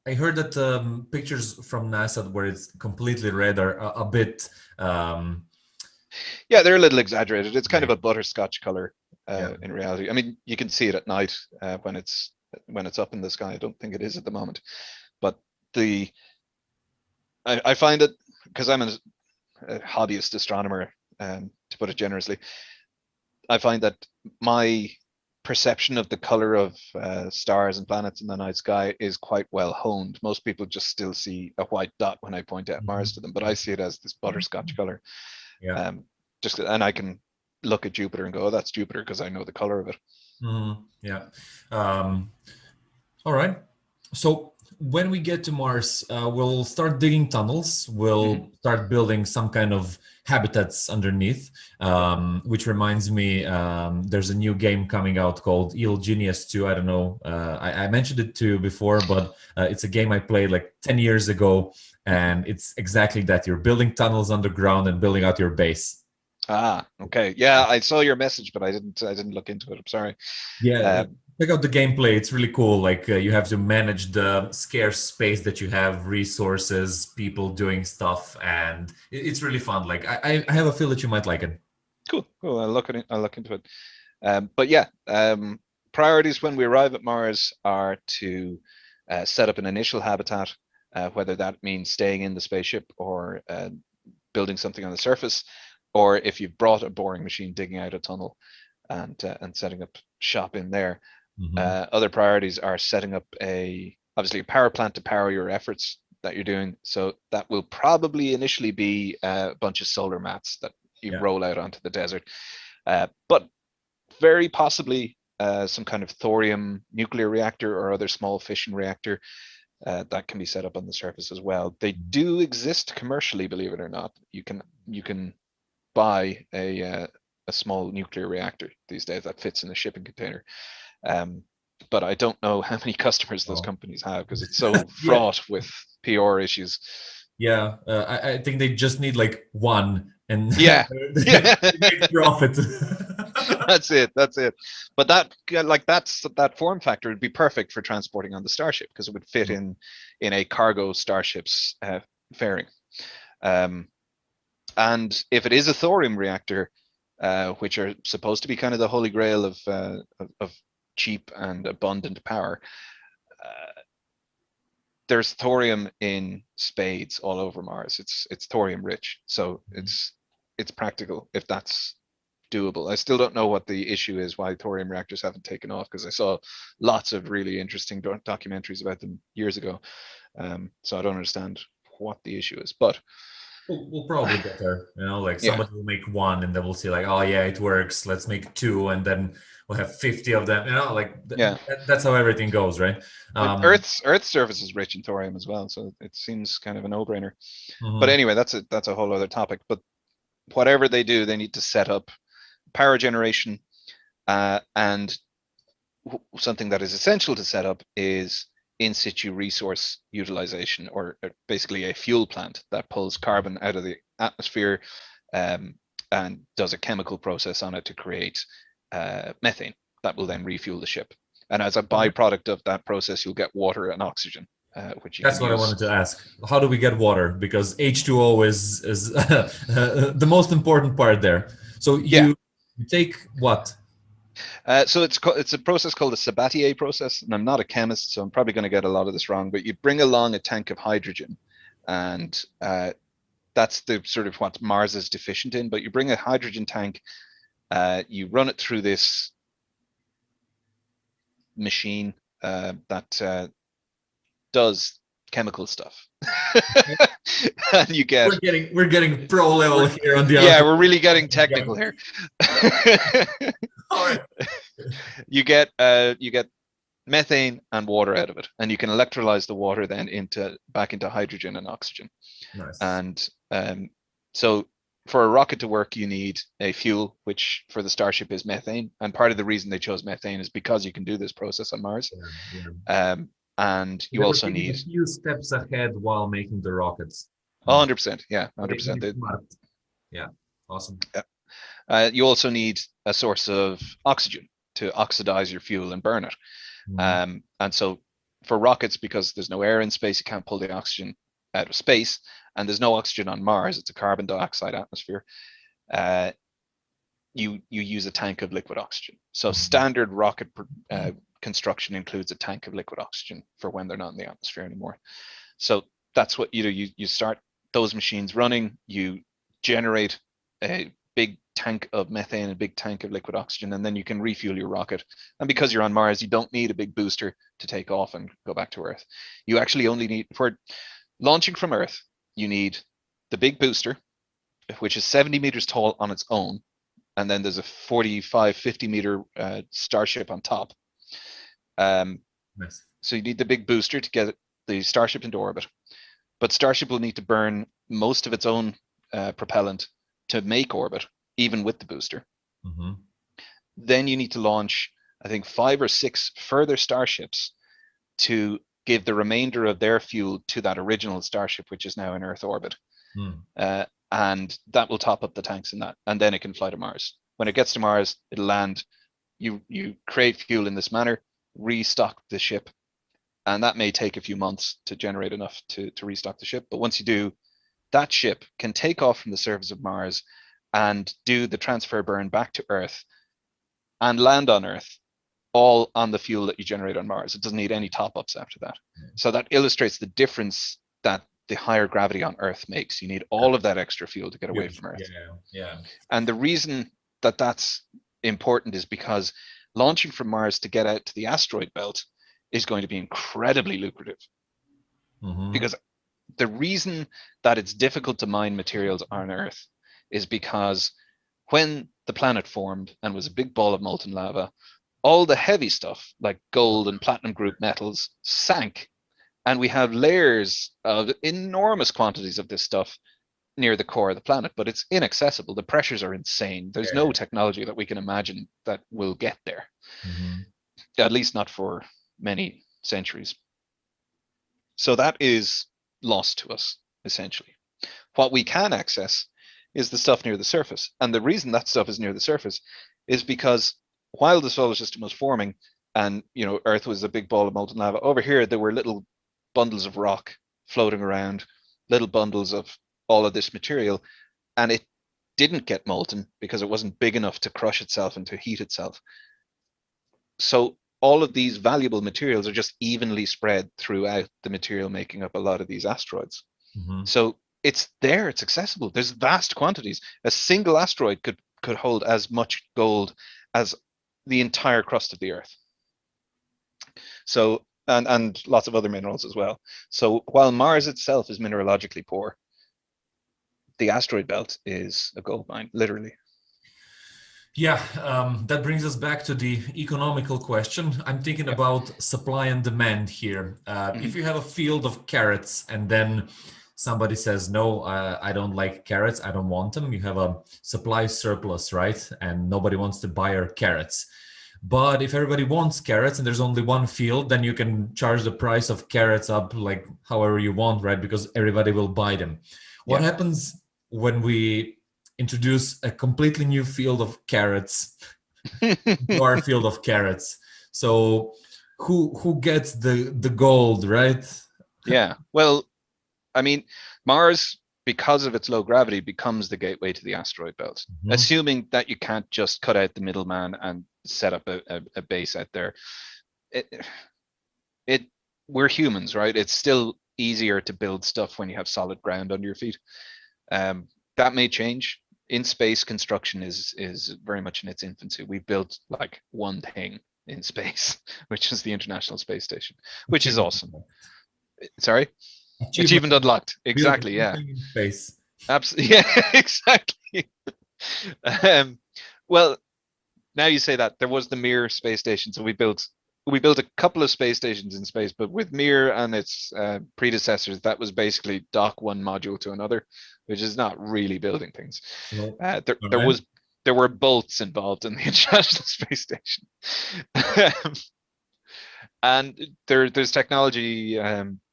I heard that pictures from NASA where it's completely red are a bit. Yeah, they're a little exaggerated. It's kind of a butterscotch color in reality. I mean, you can see it at night when it's up in the sky. I don't think it is at the moment, but I find it, because I'm a hobbyist astronomer, to put it generously, I find that my perception of the color of stars and planets in the night sky is quite well honed. Most people just still see a white dot when I point out Mars to them, but I see it as this butterscotch color. And I can look at Jupiter and go, oh, that's Jupiter, because I know the color of it. All right. So when we get to Mars, we'll start digging tunnels. We'll start building some kind of habitats underneath, which reminds me, there's a new game coming out called Evil Genius 2. I don't know. I mentioned it to you before, but it's a game I played like 10 years ago. And it's exactly that. You're building tunnels underground and building out your base. Ah, okay. Yeah, I saw your message, but I didn't look into it. I'm sorry. Yeah. Check out the gameplay. It's really cool. Like you have to manage the scarce space that you have, resources, people doing stuff, and it's really fun. Like I have a feel that you might like it. Cool. I'll look into it. But yeah, priorities when we arrive at Mars are to set up an initial habitat, whether that means staying in the spaceship or building something on the surface, or if you've brought a boring machine, digging out a tunnel and setting up shop in there. Other priorities are setting up obviously a power plant to power your efforts that you're doing. So that will probably initially be a bunch of solar mats that you roll out onto the desert, but very possibly some kind of thorium nuclear reactor or other small fission reactor that can be set up on the surface as well. They do exist commercially, believe it or not. You can buy a small nuclear reactor these days that fits in a shipping container. But I don't know how many customers those companies have, because it's so fraught with PR issues. Yeah, I think they just need like one, and they make profit. That's it. But that form factor would be perfect for transporting on the Starship, because it would fit in a cargo Starship's fairing. And if it is a thorium reactor, which are supposed to be kind of the holy grail of cheap and abundant power, there's thorium in spades all over Mars. It's thorium rich, so it's practical if that's doable. I still don't know what the issue is, why thorium reactors haven't taken off, because I saw lots of really interesting documentaries about them years ago. So I don't understand what the issue is, but We'll probably get there. Like Yeah, somebody will make one, and then we'll see, like, oh yeah, it works. Let's make two, and then we'll have 50 of them. Like yeah. that's how everything goes, right? But Um, Earth's surface is rich in thorium as well, so it seems kind of a no-brainer. But mhm. anyway, that's a whole other topic. But whatever they do, they need to set up power generation, and something that is essential to set up is in situ resource utilization, or basically a fuel plant that pulls carbon out of the atmosphere, um, and does a chemical process on it to create methane that will then refuel the ship. And as a byproduct of that process, you'll get water and oxygen, which you That's can what I use. wanted to ask. How do we get water? Because H2O is the most important part there. So Yeah. you take what? So it's a process called the Sabatier process, and I'm not a chemist, so I'm probably going to get a lot of this wrong. But you bring along a tank of hydrogen, and that's the sort of what Mars is deficient in. But you bring a hydrogen tank, you run it through this machine that does chemical stuff, and you get We're getting pro level here on the yeah, Uncle. we're really getting technical here. All right. You get methane and water out of it, and you can electrolyze the water then into back into hydrogen and oxygen. Nice. And so for a rocket to work, you need a fuel, which for the Starship is methane. And part of the reason they chose methane is because you can do this process on Mars. Yeah, yeah. And you They were also thinking need a few steps ahead while making the rockets. Hmm. 100%, yeah, They 100%. smart. Yeah, awesome. You also need a source of oxygen to oxidize your fuel and burn it. Mhm. And so for rockets, because there's no air in space, you can't pull the oxygen out of space, and there's no oxygen on Mars. It's a carbon dioxide atmosphere. Uh, you use a tank of liquid oxygen. So Mhm. standard rocket construction includes a tank of liquid oxygen for when they're not in the atmosphere anymore. So that's what you do. You start those machines running. You generate a big tank of methane, a big tank of liquid oxygen, and then you can refuel your rocket. And because you're on Mars, you don't need a big booster to take off and go back to Earth. You actually only need, for launching from Earth, you need the big booster, which is 70 meters tall on its own, and then there's a 45, 50-meter Starship on top. Um, Nice. so you need the big booster to get the Starship into orbit. But Starship will need to burn most of its own propellant to make orbit, even with the booster. Mhm. Then you need to launch, I think, 5 or 6 further Starships to give the remainder of their fuel to that original Starship, which is now in Earth orbit. Mm. And that will top up the tanks in that, and then it can fly to Mars. When it gets to Mars, it'll land. You create fuel in this manner, restock the ship, and that may take a few months to generate enough to restock the ship. But once you do, that ship can take off from the surface of Mars and do the transfer burn back to Earth and land on Earth, all on the fuel that you generate on Mars. It doesn't need any top ups after that. So that illustrates the difference that the higher gravity on Earth makes. You need all of that extra fuel to get away Huge. from Yeah, Earth. yeah. And the reason that that's important is because launching from Mars to get out to the asteroid belt is going to be incredibly lucrative. Hmm. Because the reason that it's difficult to mine materials on Earth is because when the planet formed and was a big ball of molten lava, all the heavy stuff like gold and platinum group metals sank. And we have layers of enormous quantities of this stuff near the core of the planet, but it's inaccessible. The pressures are insane. There's no Yeah. technology that we can imagine that will get there, Hmm. at least not for many centuries. So that is lost to us, essentially. What we can access is the stuff near the surface. And the reason that stuff is near the surface is because while the solar system was forming and Earth was a big ball of molten lava, over here there were little bundles of rock floating around, little bundles of all of this material, and it didn't get molten because it wasn't big enough to crush itself and to heat itself. So all of these valuable materials are just evenly spread throughout the material making up a lot of these asteroids. Hmm. So it's there, it's accessible. There's vast quantities. A single asteroid could hold as much gold as the entire crust of the Earth. So and lots of other minerals as well. So while Mars itself is mineralogically poor, the asteroid belt is a gold mine, literally. Yeah, that brings us back to the economical question. I'm thinking Yeah. about supply and demand here. If Mhm. you have a field of carrots and then somebody says, no, I don't like carrots, I don't want them, you have a supply surplus, right? And nobody wants to buy your carrots. But if everybody wants carrots and there's only one field, then you can charge the price of carrots up like however you want, right? Because everybody will buy them. What Yeah. happens when we introduce a completely new field of carrots to our field of carrots? So who gets the gold, right? Yeah. Well, I mean, Mars, because of its low gravity, becomes the gateway to the asteroid belt. Mhm. Assuming that you can't just cut out the middleman and set up a base out there. It, it we're humans, right? It's still easier to build stuff when you have solid ground under your feet. That may change. In space, construction is very much in its infancy. We've built like one thing in space, which is the International Space Station, which is Achievement. awesome. Sorry, Achievement achievement unlocked. built Exactly. Yeah. something in space. Absolutely. Yeah. Exactly. um, well, now you say that there was the Mir space station, so we built a couple of space stations in space, but with Mir and its predecessors, that was basically dock one module to another, which is not really building things. So, There, all there right. was there were bolts involved in the International Space Station, and there's technology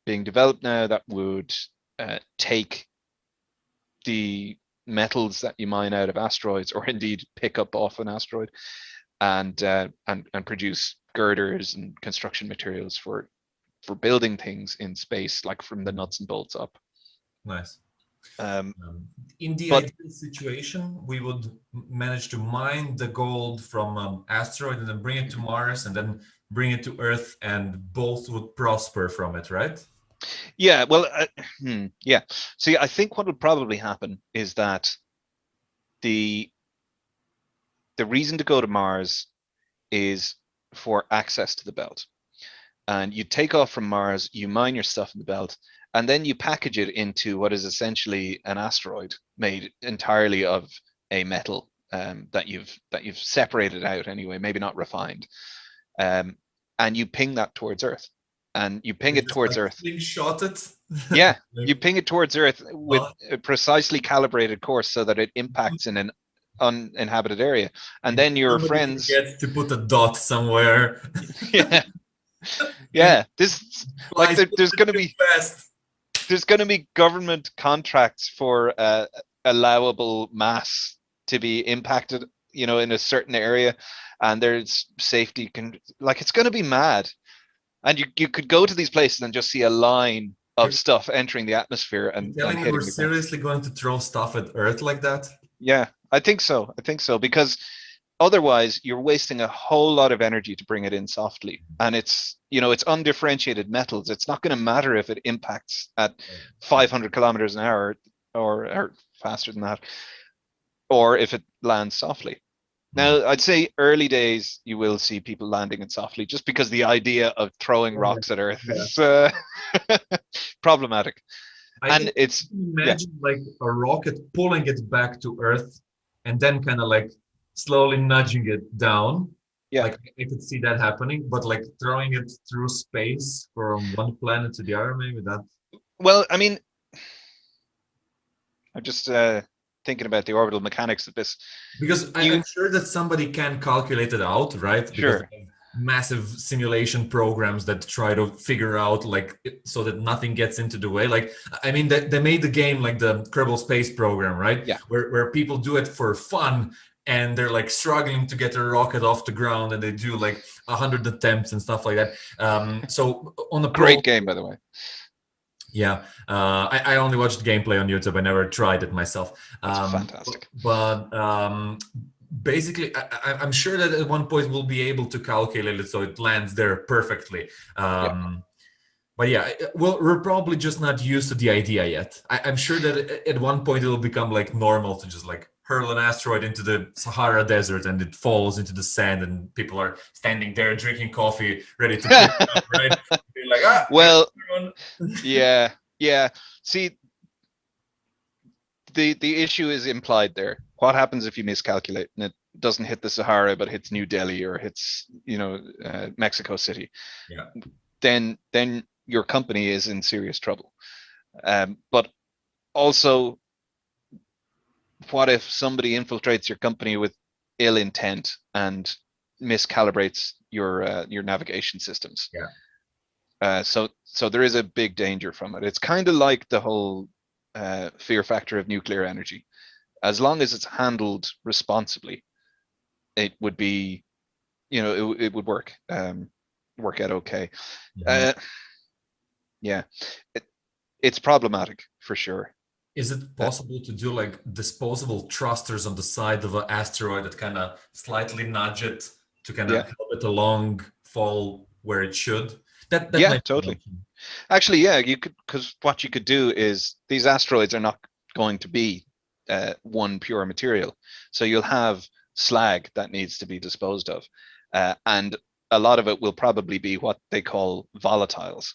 being developed now that would take the metals that you mine out of asteroids, or indeed pick up off an asteroid, and produce girders and construction materials for building things in space, like from the nuts and bolts up. Nice. Um, In the but ideal situation, we would manage to mine the gold from asteroid and then bring it to Mars and then bring it to Earth, and both would prosper from it, right? yeah, well, yeah. See, I think what would probably happen is that the the reason to go to Mars is for access to the belt. And you take off from Mars, you mine your stuff in the belt, and then you package it into what is essentially an asteroid made entirely of a metal that you've separated out anyway, maybe not refined, um, and you ping that towards Earth, and you ping You it just towards like Earth. slingshot it. Yeah, Like, you ping it towards Earth with uh, a precisely calibrated course so that it impacts in an uninhabited area, and then your somebody friends. forgets to put a dot somewhere. Yeah, And yeah. This like flies there's going to too be fast. government contracts for allowable mass to be impacted, in a certain area, and there's safety like it's going to be mad, and you could go to these places and just see a line of You're stuff entering the atmosphere and telling me we're hitting the ground. seriously going to throw stuff at Earth like that? Yeah, I think so. Because otherwise you're wasting a whole lot of energy to bring it in softly, and it's undifferentiated metals. It's not going to matter if it impacts at 500 kilometers an hour, or faster than that, or if it lands softly. Now, I'd say early days you will see people landing it softly, just because the idea of throwing Yeah. rocks at Earth Yeah. is problematic. I And think it's yeah, imagine like a rocket pulling it back to Earth and then kind of like slowly nudging it down. yeah. Like I could see that happening, but like throwing it through space from one planet to the other, maybe that. Well, I mean, I'm just thinking about the orbital mechanics of this. Because I'm You sure that somebody can calculate it out, right? Because Sure. they have massive simulation programs that try to figure out like so that nothing gets into the way. Like I mean, they made the game like the Kerbal Space Program, right? Yeah. Where people do it for fun and they're like struggling to get a rocket off the ground and they do like 100 attempts and stuff like that. So on the Great game, by the way. yeah, I only watched gameplay on YouTube. I never tried it myself. That's fantastic. But basically, I'm sure that at one point we'll be able to calculate it so it lands there perfectly. Yeah. But yeah, we're probably just not used to the idea yet. I'm sure that at one point it'll become like normal to just like hurl an asteroid into the Sahara Desert and it falls into the sand and people are standing there drinking coffee, ready to pick it up, right? Be like, ah, Well, yeah. See, the issue is implied there. What happens if you miscalculate and it doesn't hit the Sahara but hits New Delhi or hits Mexico City? Yeah. Then your company is in serious trouble. But also, what if somebody infiltrates your company with ill intent and miscalibrates your navigation systems? Yeah. So there is a big danger from it. It's kind of like the whole fear factor of nuclear energy. As long as it's handled responsibly, it would be, it would work out okay. Mhm. Yeah, it's problematic for sure. Is it possible to do like disposable thrusters on the side of an asteroid that kind of slightly nudge it to kind of Yeah, help it along fall where it should? That yeah, might be an totally. option. Actually, yeah, you could, because what you could do is these asteroids are not going to be one pure material. So you'll have slag that needs to be disposed of. And a lot of it will probably be what they call volatiles,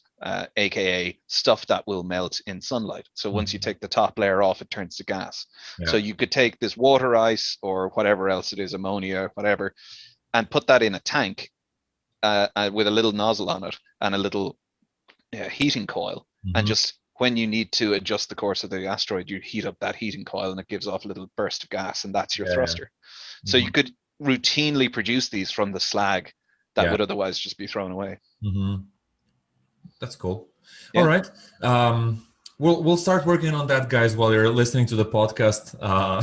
aka stuff that will melt in sunlight. So once you Mhm. take the top layer off, it turns to gas. So Yeah. you could take this water ice or whatever else it is, ammonia, whatever, and put that in a tank with a little nozzle on it and a little heating coil, and Mhm. just when you need to adjust the course of the asteroid, you heat up that heating coil and it gives off a little burst of gas, and that's your Yeah. Yeah. thruster. So you Mhm. could routinely produce these from the slag that Yeah. would otherwise just be thrown away. Mhm. That's cool. All Yeah, right. We'll start working on that, guys, while you're listening to the podcast.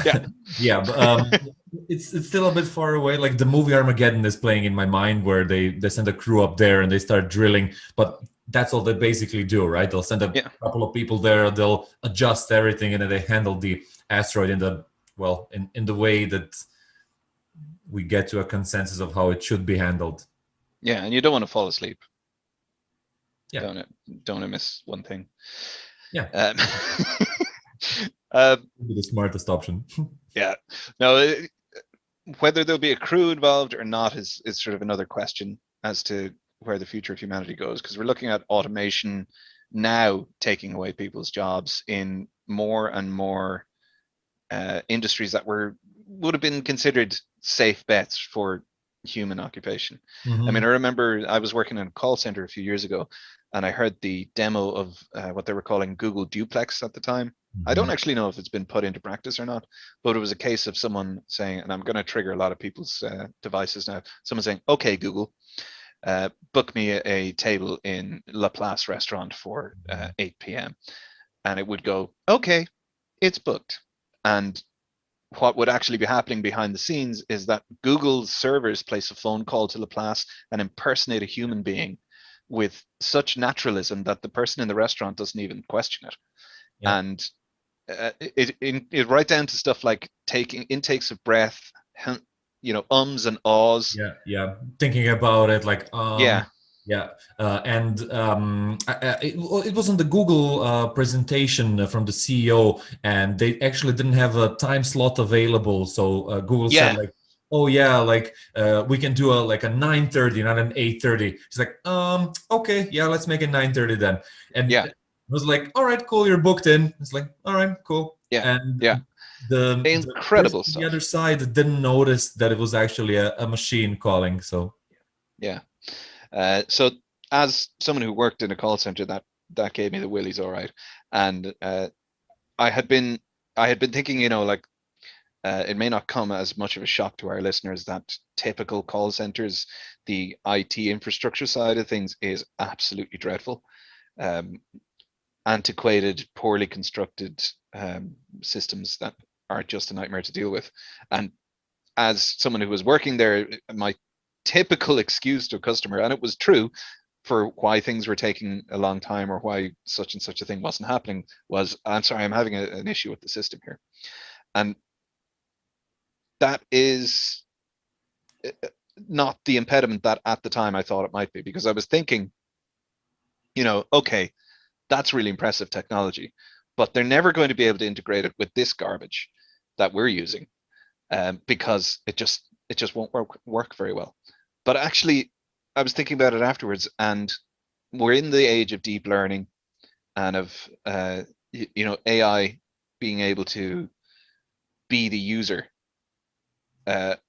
yeah, Yeah, but it's still a bit far away. Like the movie Armageddon is playing in my mind, where they send a crew up there and they start drilling, but that's all they basically do, right? They'll send a yeah, couple of people there, they'll adjust everything, and then they handle the asteroid in the in the way that we get to a consensus of how it should be handled. yeah. And you don't want to fall asleep. Yeah, Don't miss one thing. yeah, Um, uh, would be the smartest option. yeah. No, whether there'll be a crew involved or not is sort of another question as to where the future of humanity goes, because we're looking at automation now taking away people's jobs in more and more industries that would have been considered safe bets for human occupation. I mean, Mhm. I remember I was working in a call center a few years ago, and I heard the demo of what they were calling Google Duplex at the time. I don't Mhm. actually know if it's been put into practice or not, but it was a case of someone saying, and I'm going to trigger a lot of people's devices now. Someone saying, "Okay, Google, book me a table in La Place restaurant for 8 p.m." And it would go, "Okay, it's booked." And what would actually be happening behind the scenes is that Google's servers place a phone call to Laplace and impersonate a human being with such naturalism that the person in the restaurant doesn't even question it. Yeah. And it right down to stuff like taking intakes of breath, ums and ahs. Yeah, yeah. Thinking about it, like, Yeah, yeah, and it was on the Google presentation from the CEO, and they actually didn't have a time slot available. So Google said, yeah, like, "Oh yeah, like we can do a 9:30, not an 8:30." It's like, okay, yeah, let's make it 9:30 then. And yeah, it was like, "All right, cool, you're booked in." It's like, "All right, cool." yeah, And yeah. the person Incredible on the other stuff. side didn't notice that it was actually a machine calling. So Yeah. So as someone who worked in a call center, that gave me the willies, all right. And I had been I had been thinking, like it may not come as much of a shock to our listeners that typical call centers, the IT infrastructure side of things is absolutely dreadful. Um, Antiquated, poorly constructed systems that are just a nightmare to deal with. And as someone who was working there, my typical excuse to a customer, and it was true for why things were taking a long time or why such and such a thing wasn't happening, was, "I'm sorry, I'm having an issue with the system here." And that is not the impediment that at the time I thought it might be, because I was thinking, okay, that's really impressive technology, but they're never going to be able to integrate it with this garbage that we're using, because it just won't work very well. But actually, I was thinking about it afterwards, and we're in the age of deep learning and of AI being able to be the user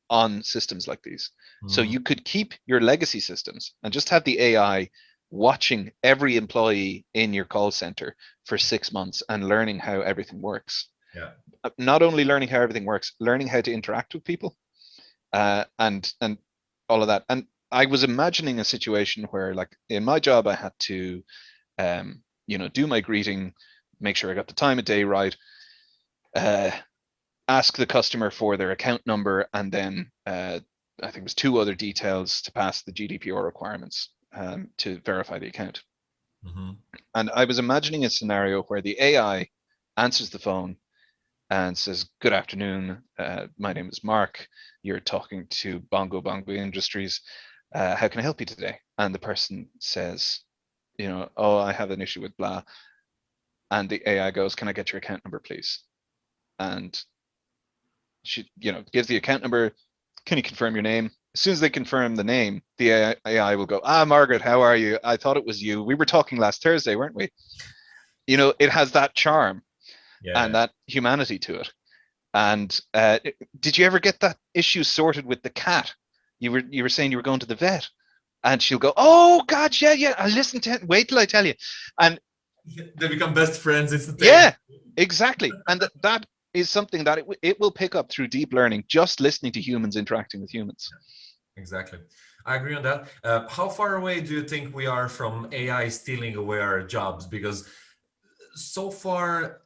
on systems like these. So you could keep your legacy systems and just have the AI watching every employee in your call center for 6 months and learning how everything works. Yeah. Not only learning how everything works, learning how to interact with people, and all of that. And I was imagining a situation where, like in my job, I had to, do my greeting, make sure I got the time of day right, ask the customer for their account number, and then I think it was 2 other details to pass the GDPR requirements to verify the account. And I was imagining a scenario where the AI answers the phone and says, "Good afternoon, my name is Mark. You're talking to Bongo Bongo Industries. How can I help you today?" And the person says, "Oh, I have an issue with blah." And the AI goes, "Can I get your account number, please?" And she, gives the account number. "Can you confirm your name?" As soon as they confirm the name, the AI will go, "Margaret, how are you? I thought it was you. We were talking last Thursday, weren't we?" It has that charm and that humanity to it. And did you ever get that issue sorted with the cat? You were saying you were going to the vet, and she'll go, "Oh God, yeah. I listen to it. Wait till I tell you." And they become best friends instantly. Yeah, exactly. And that is something that it will pick up through deep learning, just listening to humans interacting with humans. Exactly. I agree on that. How far away do you think we are from AI stealing away our jobs? Because so far,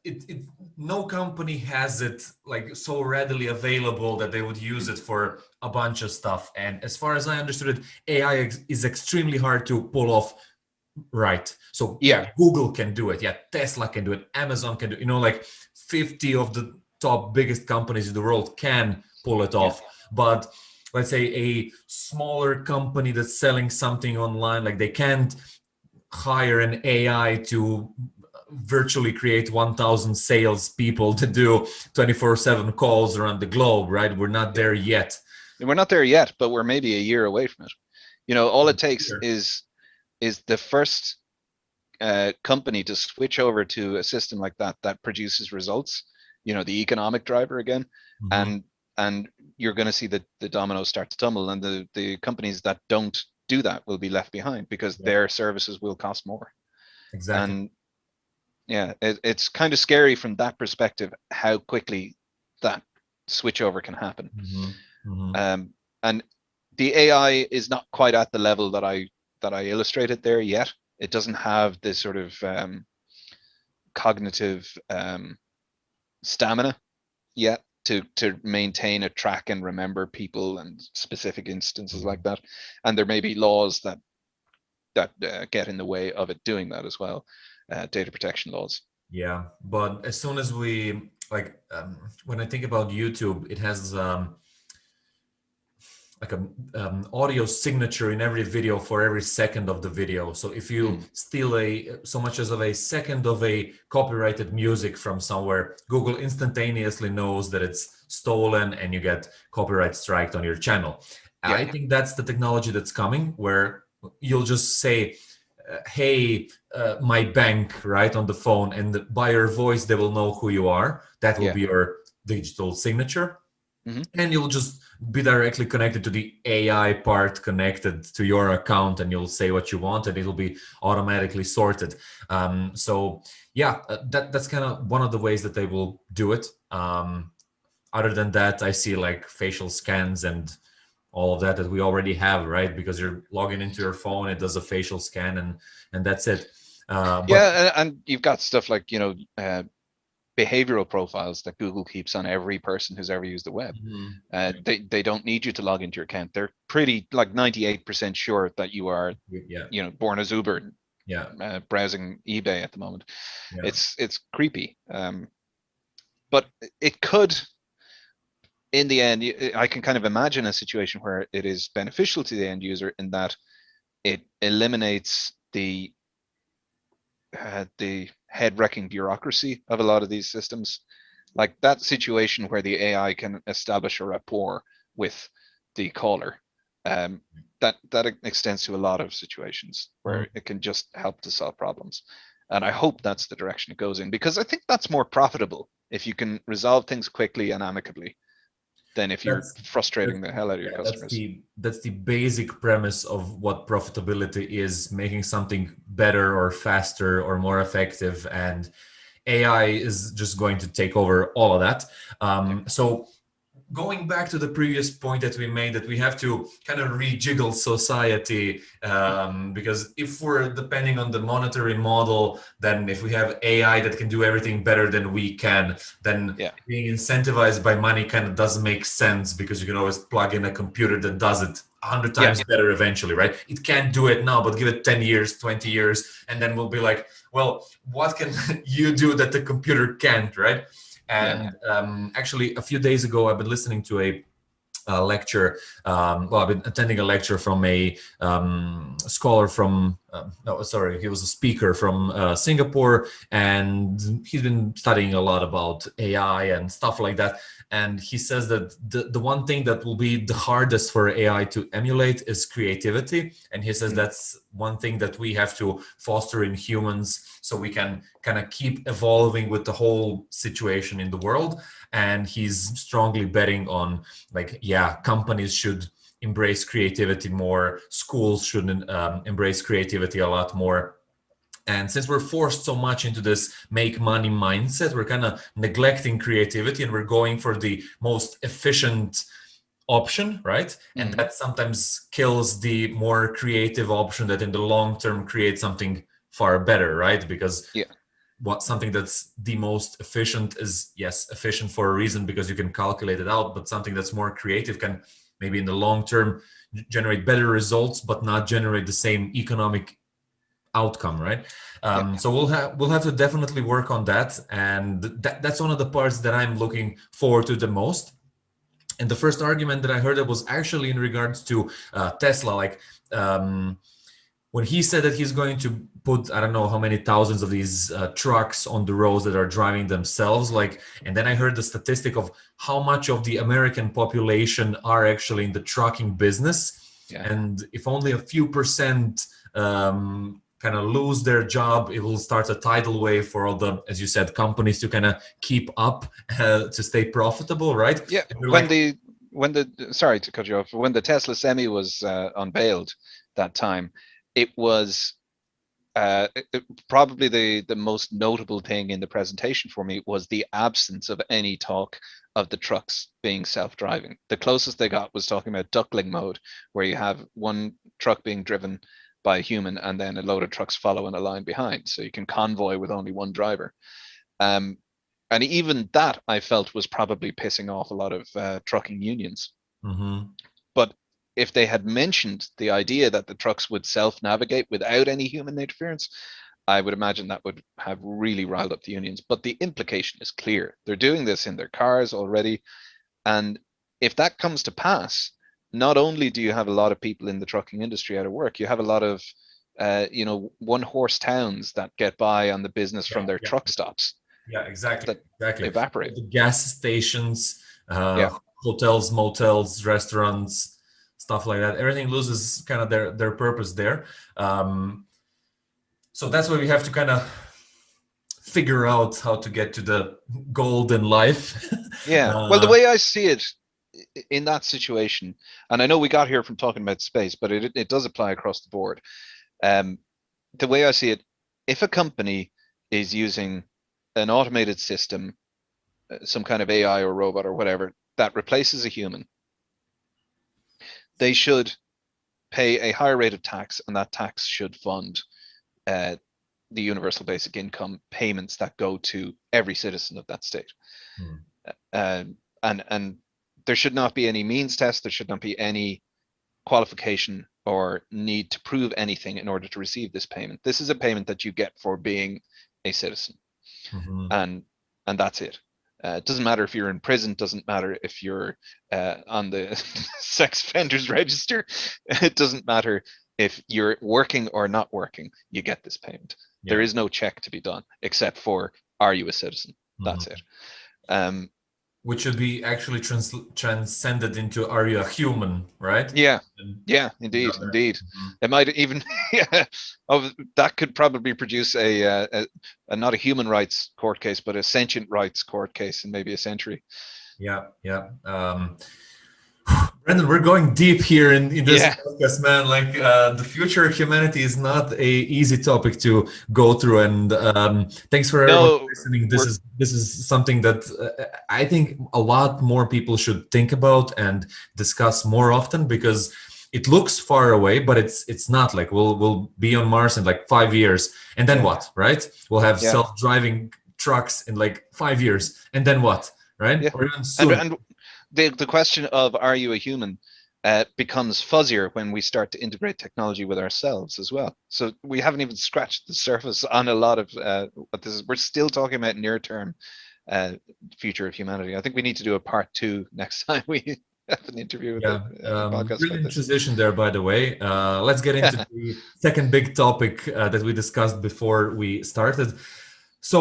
no company has it like so readily available that they would use it for a bunch of stuff. And as far as I understood it, AI is extremely hard to pull off. Right. So yeah, Google can do it. Yeah, Tesla can do it. Amazon can do it. Like 50 of the top biggest companies in the world can pull it off. But let's say a smaller company that's selling something online, like they can't hire an AI to virtually create 1,000 sales people to do 24/7 calls around the globe, right? We're not there yet. We're not there yet, but we're maybe a year away from it. All it takes is the first company to switch over to a system like that produces results, the economic driver again, and you're going to see the dominoes start to tumble, and the companies that don't do that will be left behind because their services will cost more. Exactly. And it's kind of scary from that perspective how quickly that switchover can happen. And the AI is not quite at the level that I illustrated there yet. It doesn't have this sort of cognitive stamina yet to maintain a track and remember people and specific instances like that. And there may be laws that get in the way of it doing that as well, data protection laws. Yeah, but as soon as we when I think about YouTube, it has like a audio signature in every video for every second of the video. So if you steal so much as of a second of a copyrighted music from somewhere, Google instantaneously knows that it's stolen and you get copyright striked on your channel. I think that's the technology that's coming, where you'll just say, "Hey, my bank," right, on the phone, and by your voice they will know who you are. That will be your digital signature. And you'll just be directly connected to the AI part connected to your account, and you'll say what you want and it'll be automatically sorted. So yeah, that's kind of one of the ways that they will do it. Other than that, I see like facial scans and all of that we already have, right? Because you're logging into your phone, it does a facial scan, and that's it. And you've got stuff like behavioral profiles that Google keeps on every person who's ever used the web. They don't need you to log into your account. They're pretty like 98% sure that you are Borna Zuber browsing eBay at the moment. It's creepy, but it could, in the end, I can kind of imagine a situation where it is beneficial to the end user in that it eliminates the head-wrecking bureaucracy of a lot of these systems, like that situation where the AI can establish a rapport with the caller. That extends to a lot of situations where it can just help to solve problems. And I hope that's the direction it goes in, because I think that's more profitable If you can resolve things quickly and amicably, than if you're That's frustrating the hell out of your yeah, customers. that's the basic premise of what profitability is: making something better or faster or more effective, and AI is just going to take over all of that. So going back to the previous point that we made, that we have to kind of rejiggle society, because if we're depending on the monetary model, then if we have AI that can do everything better than we can, then Yeah. being incentivized by money kind of doesn't make sense, because you can always plug in a computer that does it 100 times better eventually, right? It can't do it now, but give it 10 years, 20 years, and then we'll be like, well, what can you do that the computer can't, right? And actually, a few days ago, I've been listening to a lecture. Well, I've been attending a lecture from a scholar from, no, sorry, he was a speaker from Singapore, and he's been studying a lot about AI and stuff like that. And he says that the one thing that will be the hardest for AI to emulate is creativity. And he says that's one thing that we have to foster in humans, so we can kind of keep evolving with the whole situation in the world. And he's strongly betting on, like, yeah, companies should embrace creativity more, schools should embrace creativity a lot more. And since we're forced so much into this make money mindset, we're kind of neglecting creativity, and we're going for the most efficient option, right? And that sometimes kills the more creative option that in the long term creates something far better, right? Because something that's the most efficient is, yes, efficient for a reason, because you can calculate it out, but something that's more creative can maybe in the long term generate better results, but not generate the same economic outcome, right? So we'll have to definitely work on that, and that's one of the parts that I'm looking forward to the most. And the first argument that I heard, that was actually in regards to Tesla, like when he said that he's going to put, I don't know how many thousands of these trucks on the roads that are driving themselves, like, and then I heard the statistic of how much of the American population are actually in the trucking business. And if only a few percent kind of lose their job, it will start a tidal wave for all the, as you said, companies to kind of keep up to stay profitable, right? Yeah. When the sorry to cut you off, when the Tesla Semi was unveiled that time, it was probably the most notable thing in the presentation for me was the absence of any talk of the trucks being self-driving. The closest they got was talking about duckling mode, where you have one truck being driven by a human and then a load of trucks follow in a line behind, so you can convoy with only one driver. And even that, I felt, was probably pissing off a lot of trucking unions. But if they had mentioned the idea that the trucks would self-navigate without any human interference, I would imagine that would have really riled up the unions. But the implication is clear. They're doing this in their cars already. And if that comes to pass, not only do you have a lot of people in the trucking industry out of work, you have a lot of one-horse towns that get by on the business from their truck stops. Yeah, exactly. Evaporate. The gas stations, hotels, motels, restaurants, stuff like that. Everything loses kind of their purpose there. So that's why we have to kind of figure out how to get to the golden life. Well, the way I see it in that situation, and I know we got here from talking about space, but it does apply across the board. The way I see it, if a company is using an automated system, some kind of AI or robot or whatever, that replaces a human, they should pay a higher rate of tax, and that tax should fund the universal basic income payments that go to every citizen of that state. And there should not be any means test. There should not be any qualification or need to prove anything in order to receive this payment. This is a payment that you get for being a citizen, and that's it. It doesn't matter if you're in prison. Doesn't matter if you're on the sex offenders register. It doesn't matter if you're working or not working. You get this payment. There is no check to be done except for, are you a citizen? That's it. which should be actually transcended into "Are you a human?" Right? Yeah, And yeah, the indeed, other. indeed. Mhm. It might even, yeah, of that could probably produce a not a human rights court case, but a sentient rights court case in maybe a century. Yeah, yeah. Brendan, we're going deep here in this Yeah, podcast, man. Like the future of humanity is not a easy topic to go through, and thanks for everyone no, listening. we're This is something that I think a lot more people should think about and discuss more often, because it looks far away, but it's not. Like we'll be on Mars in like 5 years, and then what, right? We'll have yeah, self-driving trucks in like 5 years, and then what, right? yeah, Or even and soon. and the question of are you a human becomes fuzzier when we start to integrate technology with ourselves as well. So we haven't even scratched the surface on a lot of what this is. We're still talking about near term uh, future of humanity. I think we need to do a part two next time we have an interview with Yeah, a podcast about brilliant this. transition there, by the way. Let's get into the second big topic that we discussed before we started. So,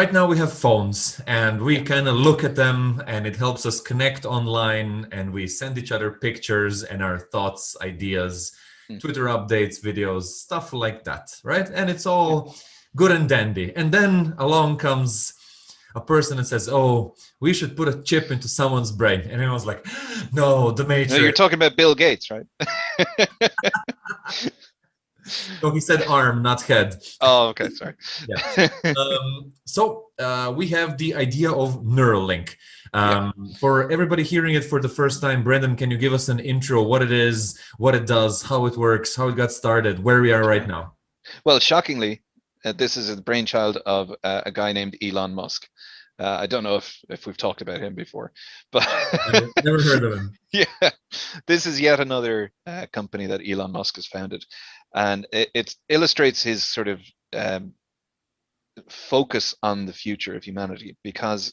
right now we have phones and we Yeah. kind of look at them and it helps us connect online and we send each other pictures and our thoughts, ideas, Mm. Twitter updates, videos, stuff like that, right? And it's Yeah. all good and dandy. And then along comes a person and says, "Oh, we should put a chip into someone's brain." And I was like, "No, the No, you're Matrix." talking about Bill Gates, right? So he said arm, not head. Oh, okay, sorry. Yeah. We have the idea of Neuralink. Yeah. For everybody hearing it for the first time, Brendan, can you give us an intro? What it is, what it does, how it works, how it got started, where we are right now? Well, shockingly, this is the brainchild of a guy named Elon Musk. I don't know if we've talked about him before, but Never heard of him. yeah, this is yet another company that Elon Musk has founded, and it illustrates his sort of um, focus on the future of humanity, because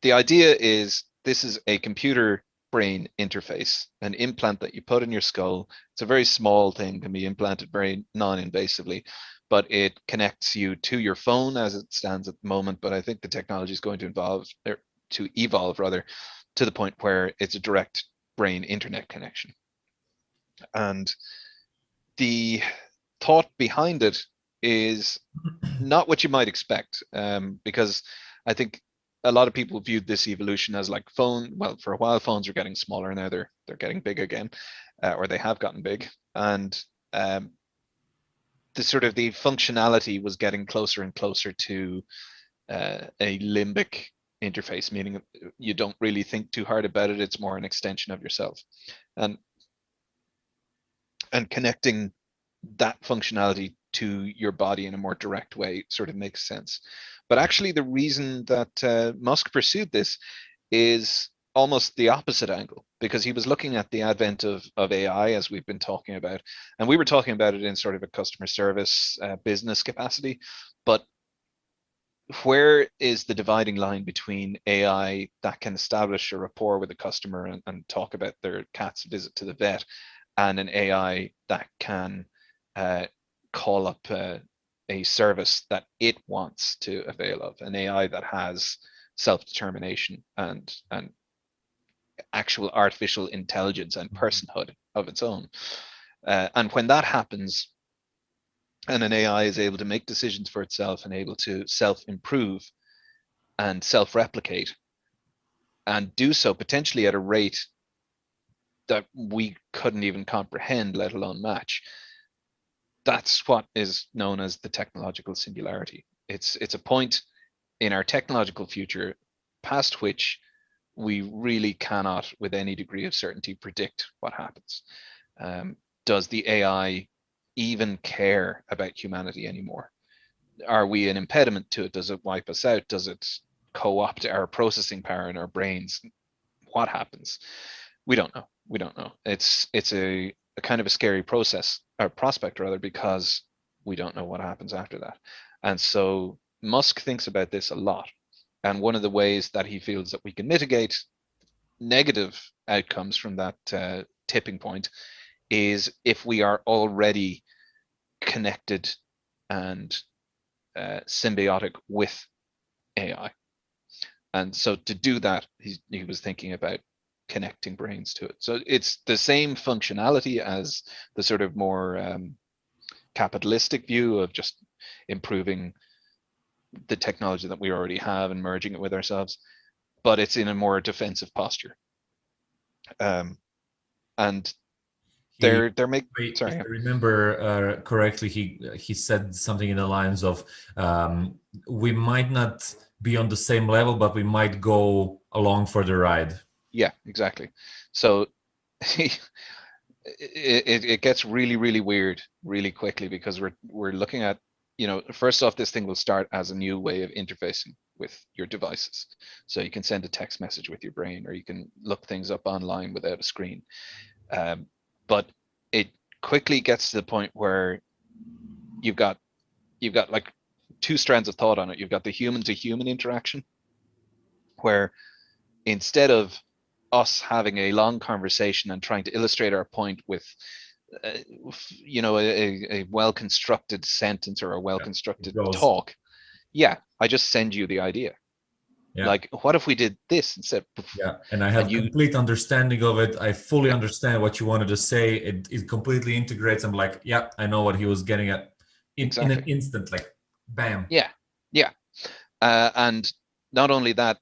the idea is this is a computer brain interface, an implant that you put in your skull. It's a very small thing, can be implanted very non-invasively, but it connects you to your phone as it stands at the moment. But I think the technology is going to evolve rather, to the point where it's a direct brain internet connection. And the thought behind it is not what you might expect, because I think a lot of people viewed this evolution as like phone. Well, for a while, phones are getting smaller. Now they're getting big again, or they have gotten big, and um, the sort of the functionality was getting closer and closer to a limbic interface, meaning you don't really think too hard about it. It's more an extension of yourself, and connecting that functionality to your body in a more direct way sort of makes sense. But actually, the reason that Musk pursued this is almost the opposite angle, because he was looking at the advent of AI, as we've been talking about. And we were talking about it in sort of a customer service business capacity. But where is the dividing line between AI that can establish a rapport with a customer and talk about their cat's visit to the vet, and an AI that can uh, call up a service that it wants to avail of, an AI that has self-determination and actual artificial intelligence and personhood of its own. And when that happens, and an AI is able to make decisions for itself and able to self-improve and self-replicate, and do so potentially at a rate that we couldn't even comprehend, let alone match, that's what is known as the technological singularity. It's a point in our technological future past which we really cannot, with any degree of certainty, predict what happens. Does the AI even care about humanity anymore? Are we an impediment to it? Does it wipe us out? Does it co-opt our processing power in our brains? What happens? We don't know. We don't know. It's a kind of a scary process, or prospect rather, because we don't know what happens after that. And so Musk thinks about this a lot. And one of the ways that he feels that we can mitigate negative outcomes from that tipping point is if we are already connected and symbiotic with AI. And so to do that, he was thinking about connecting brains to it. So it's the same functionality as the sort of more capitalistic view of just improving the technology that we already have and merging it with ourselves, but it's in a more defensive posture. And He, they're making, if sorry. I remember correctly, he said something in the lines of, "We might not be on the same level, but we might go along for the ride." Yeah, exactly. So it gets really, really weird really quickly, because we're looking at, first off, this thing will start as a new way of interfacing with your devices. So you can send a text message with your brain, or you can look things up online without a screen. But it quickly gets to the point where you've got like two strands of thought on it. You've got the human to human interaction, where instead of us having a long conversation and trying to illustrate our point with a well-constructed sentence or a well-constructed talk, I just send you the idea. Like, what if we did this instead? And I have complete understanding of it. I fully understand what you wanted to say. It completely integrates. I'm like, I know what he was getting at in an instant, like bam. And not only that,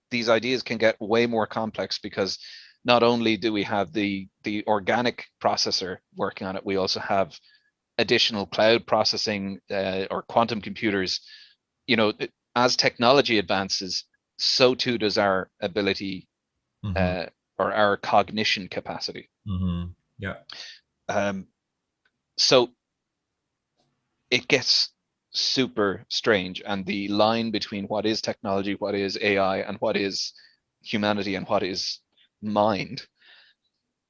these ideas can get way more complex, because not only do we have the organic processor working on it, we also have additional cloud processing or quantum computers. As technology advances, so too does our ability or our cognition capacity. So it gets super strange, and the line between what is technology, what is AI, and what is humanity, and what is mind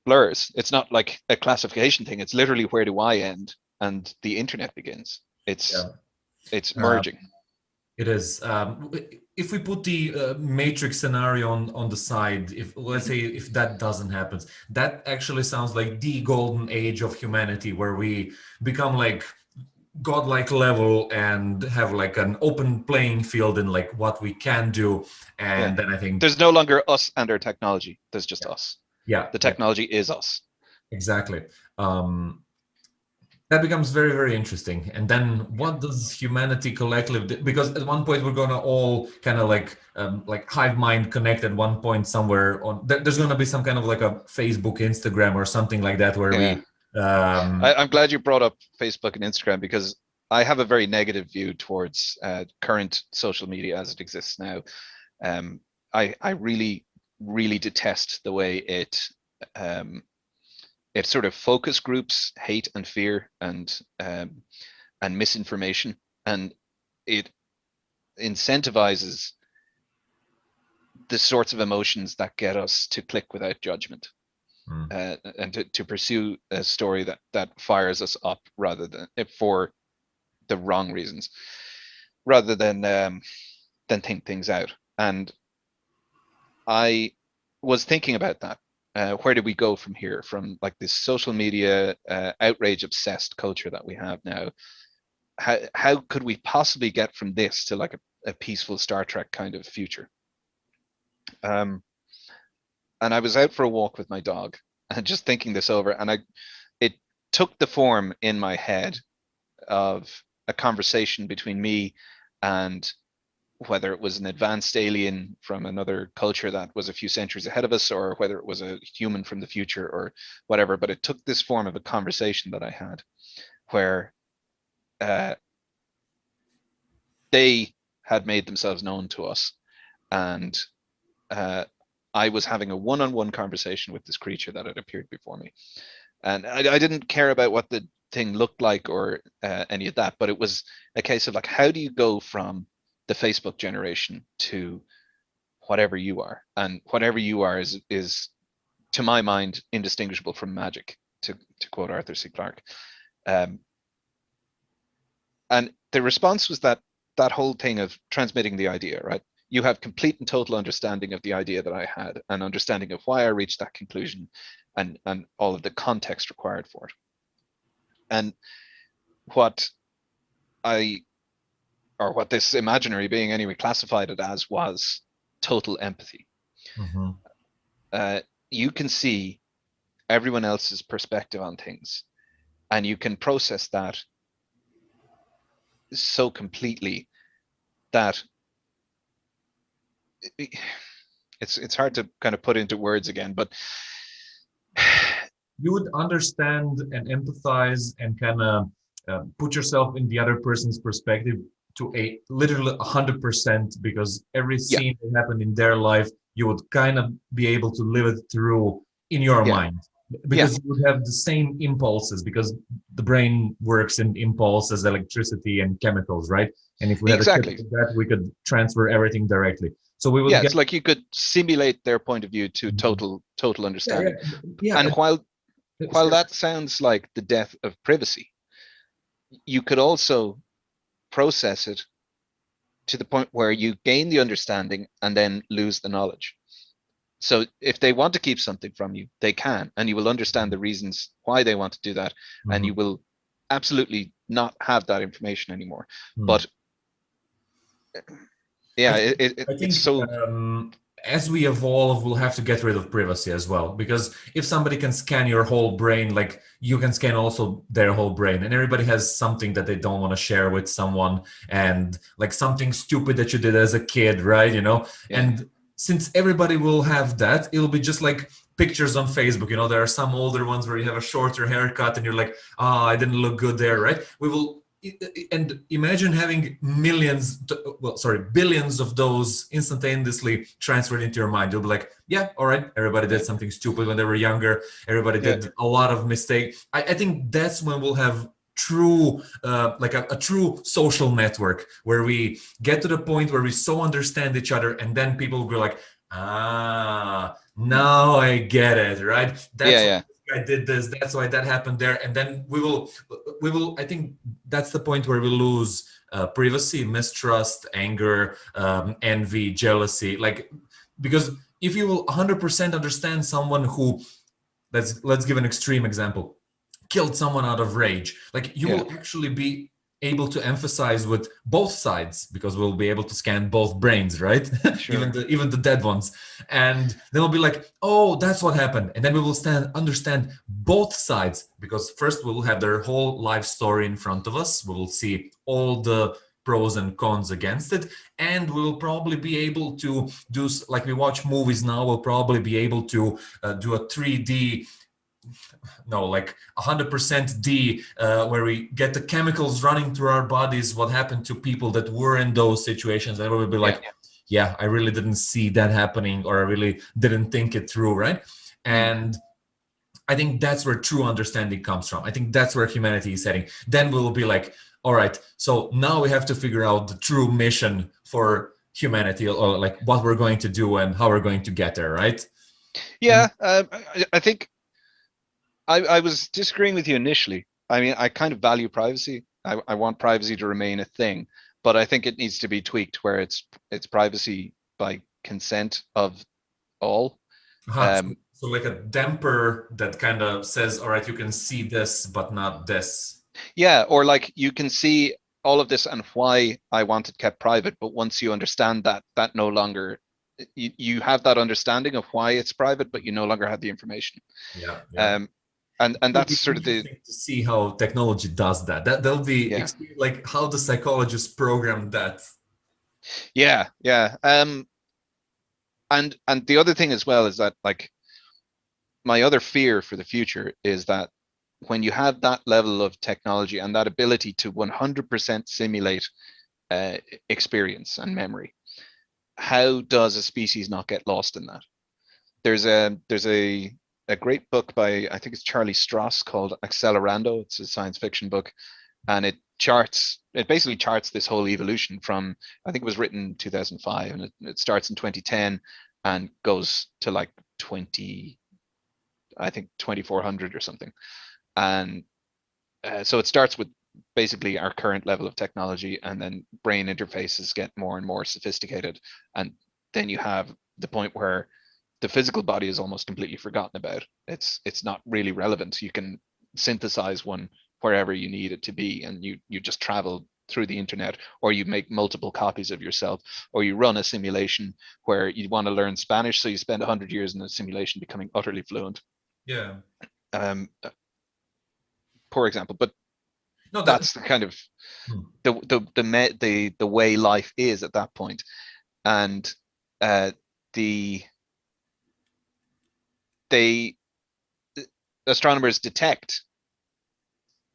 blurs. It's not like a classification thing. It's literally, where do I end and the internet begins. It's merging. It is. If we put the Matrix scenario on the side, let's say if that doesn't happen, that actually sounds like the golden age of humanity, where we become like godlike level and have like an open playing field in like what we can do. And then I think there's no longer us and our technology. There's just us. The technology is us. Exactly. That becomes very, very interesting. And then what does humanity collectively, because at one point we're gonna all kind of like hive mind connect at one point somewhere on, there's gonna be some kind of like a Facebook, Instagram or something like that, where we I'm glad you brought up Facebook and Instagram, because I have a very negative view towards current social media as it exists now. I really, really detest the way it sort of focus groups hate and fear and misinformation, and it incentivizes the sorts of emotions that get us to click without judgment. And to pursue a story that fires us up, rather than for the wrong reasons, rather than think things out. And I was thinking about that. Where do we go from here, from like this social media outrage obsessed culture that we have now? How could we possibly get from this to like a peaceful Star Trek kind of future? And I was out for a walk with my dog and just thinking this over, and it took the form in my head of a conversation between me and, whether it was an advanced alien from another culture that was a few centuries ahead of us, or whether it was a human from the future or whatever, but it took this form of a conversation that I had, where they had made themselves known to us, and I was having a one-on-one conversation with this creature that had appeared before me. And I didn't care about what the thing looked like or any of that, but it was a case of like, how do you go from the Facebook generation to whatever you are? And whatever you are is to my mind indistinguishable from magic, to quote Arthur C. Clarke. And the response was that whole thing of transmitting the idea, right? You have complete and total understanding of the idea that I had, and understanding of why I reached that conclusion, and all of the context required for it. And what this imaginary being anyway classified it as was total empathy. Mm-hmm. You can see everyone else's perspective on things, and you can process that so completely that it's hard to kind of put into words again, but You would understand and empathize and kind of put yourself in the other person's perspective to a literally 100%, because every yeah, scene that happened in their life, you would kind of be able to live it through in your yeah, mind, yeah, because you would have the same impulses, because the brain works in impulses, electricity and chemicals, right? And if we had a chip exactly. like that, we could transfer everything directly. So we would Yeah, get. it's like you could simulate their point of view to Mhm. total Yeah, understanding. yeah, And while sure. that sounds like the death of privacy, you could also process it to the point where you gain the understanding and then lose the knowledge. So if they want to keep something from you, they can, and you will understand the reasons why they want to do that, and you Mhm. will absolutely not have that information anymore. Hmm. But I yeah, think, I it's think so as we evolve, we'll have to get rid of privacy as well. Because if somebody can scan your whole brain, like you can scan also their whole brain, and everybody has something that they don't want to share with someone, and like something stupid that you did as a kid, right? You know, yeah, and since everybody will have that, it'll be just like pictures on Facebook. You know, there are some older ones where you have a shorter haircut, and you're like, oh, I didn't look good there, right? We will and imagine having billions of those instantaneously transferred into your mind. You'll be like, yeah, all right, everybody did yeah, something stupid when they were younger. Everybody yeah, did a lot of mistakes. I think that's when we'll have true like a true social network, where we get to the point where we so understand each other, and then people will be like, now I get it, right? yeah, That's why yeah, this guy did this, that's why that happened there. And then we will I think that's the point where we lose privacy, mistrust, anger, envy, jealousy. Like, because if you will 100% understand someone who, let's give an extreme example, killed someone out of rage, like you yeah, will actually be able to emphasize with both sides, because we'll be able to scan both brains, right? sure, Even the dead ones. And then we'll be like, oh, that's what happened. And then we will understand both sides, because first we'll have their whole life story in front of us. We will see all the pros and cons against it, and we'll probably be able to do, like we watch movies now, we'll probably be able to do a 3D, no, like 100% D, where we get the chemicals running through our bodies, what happened to people that were in those situations, and we'll be yeah, like, yeah, I really didn't see that happening, or I really didn't think it through, right? mm, And I think that's where true understanding comes from. I think that's where humanity is heading. Then we'll be like, all right, so now we have to figure out the true mission for humanity, or like what we're going to do and how we're going to get there, right? And yeah. I think I was disagreeing with you initially. I mean, I kind of value privacy. I want privacy to remain a thing, but I think it needs to be tweaked where it's privacy by consent of all. so, Um, so like a damper that kind of says, all right, you can see this, but not this. yeah, or like you can see all of this and why I want it kept private, but once you understand that, that no longer you have that understanding of why it's private, but you no longer have the information. Yeah, yeah. Um, and It'll that's be sort of the interesting to see how technology does that. That'll be yeah, like how the psychologists program that. yeah, yeah. And the other thing as well is that like my other fear for the future is that when you have that level of technology and that ability to 100% simulate uh, experience and memory, how does a species not get lost in that? There's a great book by, I think it's Charlie Stross, called Accelerando. It's a science fiction book, and it basically charts this whole evolution from, I think it was written in 2005, and it starts in 2010 and goes to like 20, I think 2400 or something. And so it starts with basically our current level of technology, and then brain interfaces get more and more sophisticated, and then you have the point where the physical body is almost completely forgotten about. It's not really relevant. You can synthesize one wherever you need it to be, and you just travel through the internet, or you make multiple copies of yourself, or you run a simulation where you want to learn Spanish, so you spend 100 years in a simulation becoming utterly fluent. Yeah. Um, poor example, but No, that's the kind of the way life is at that point. And the astronomers detect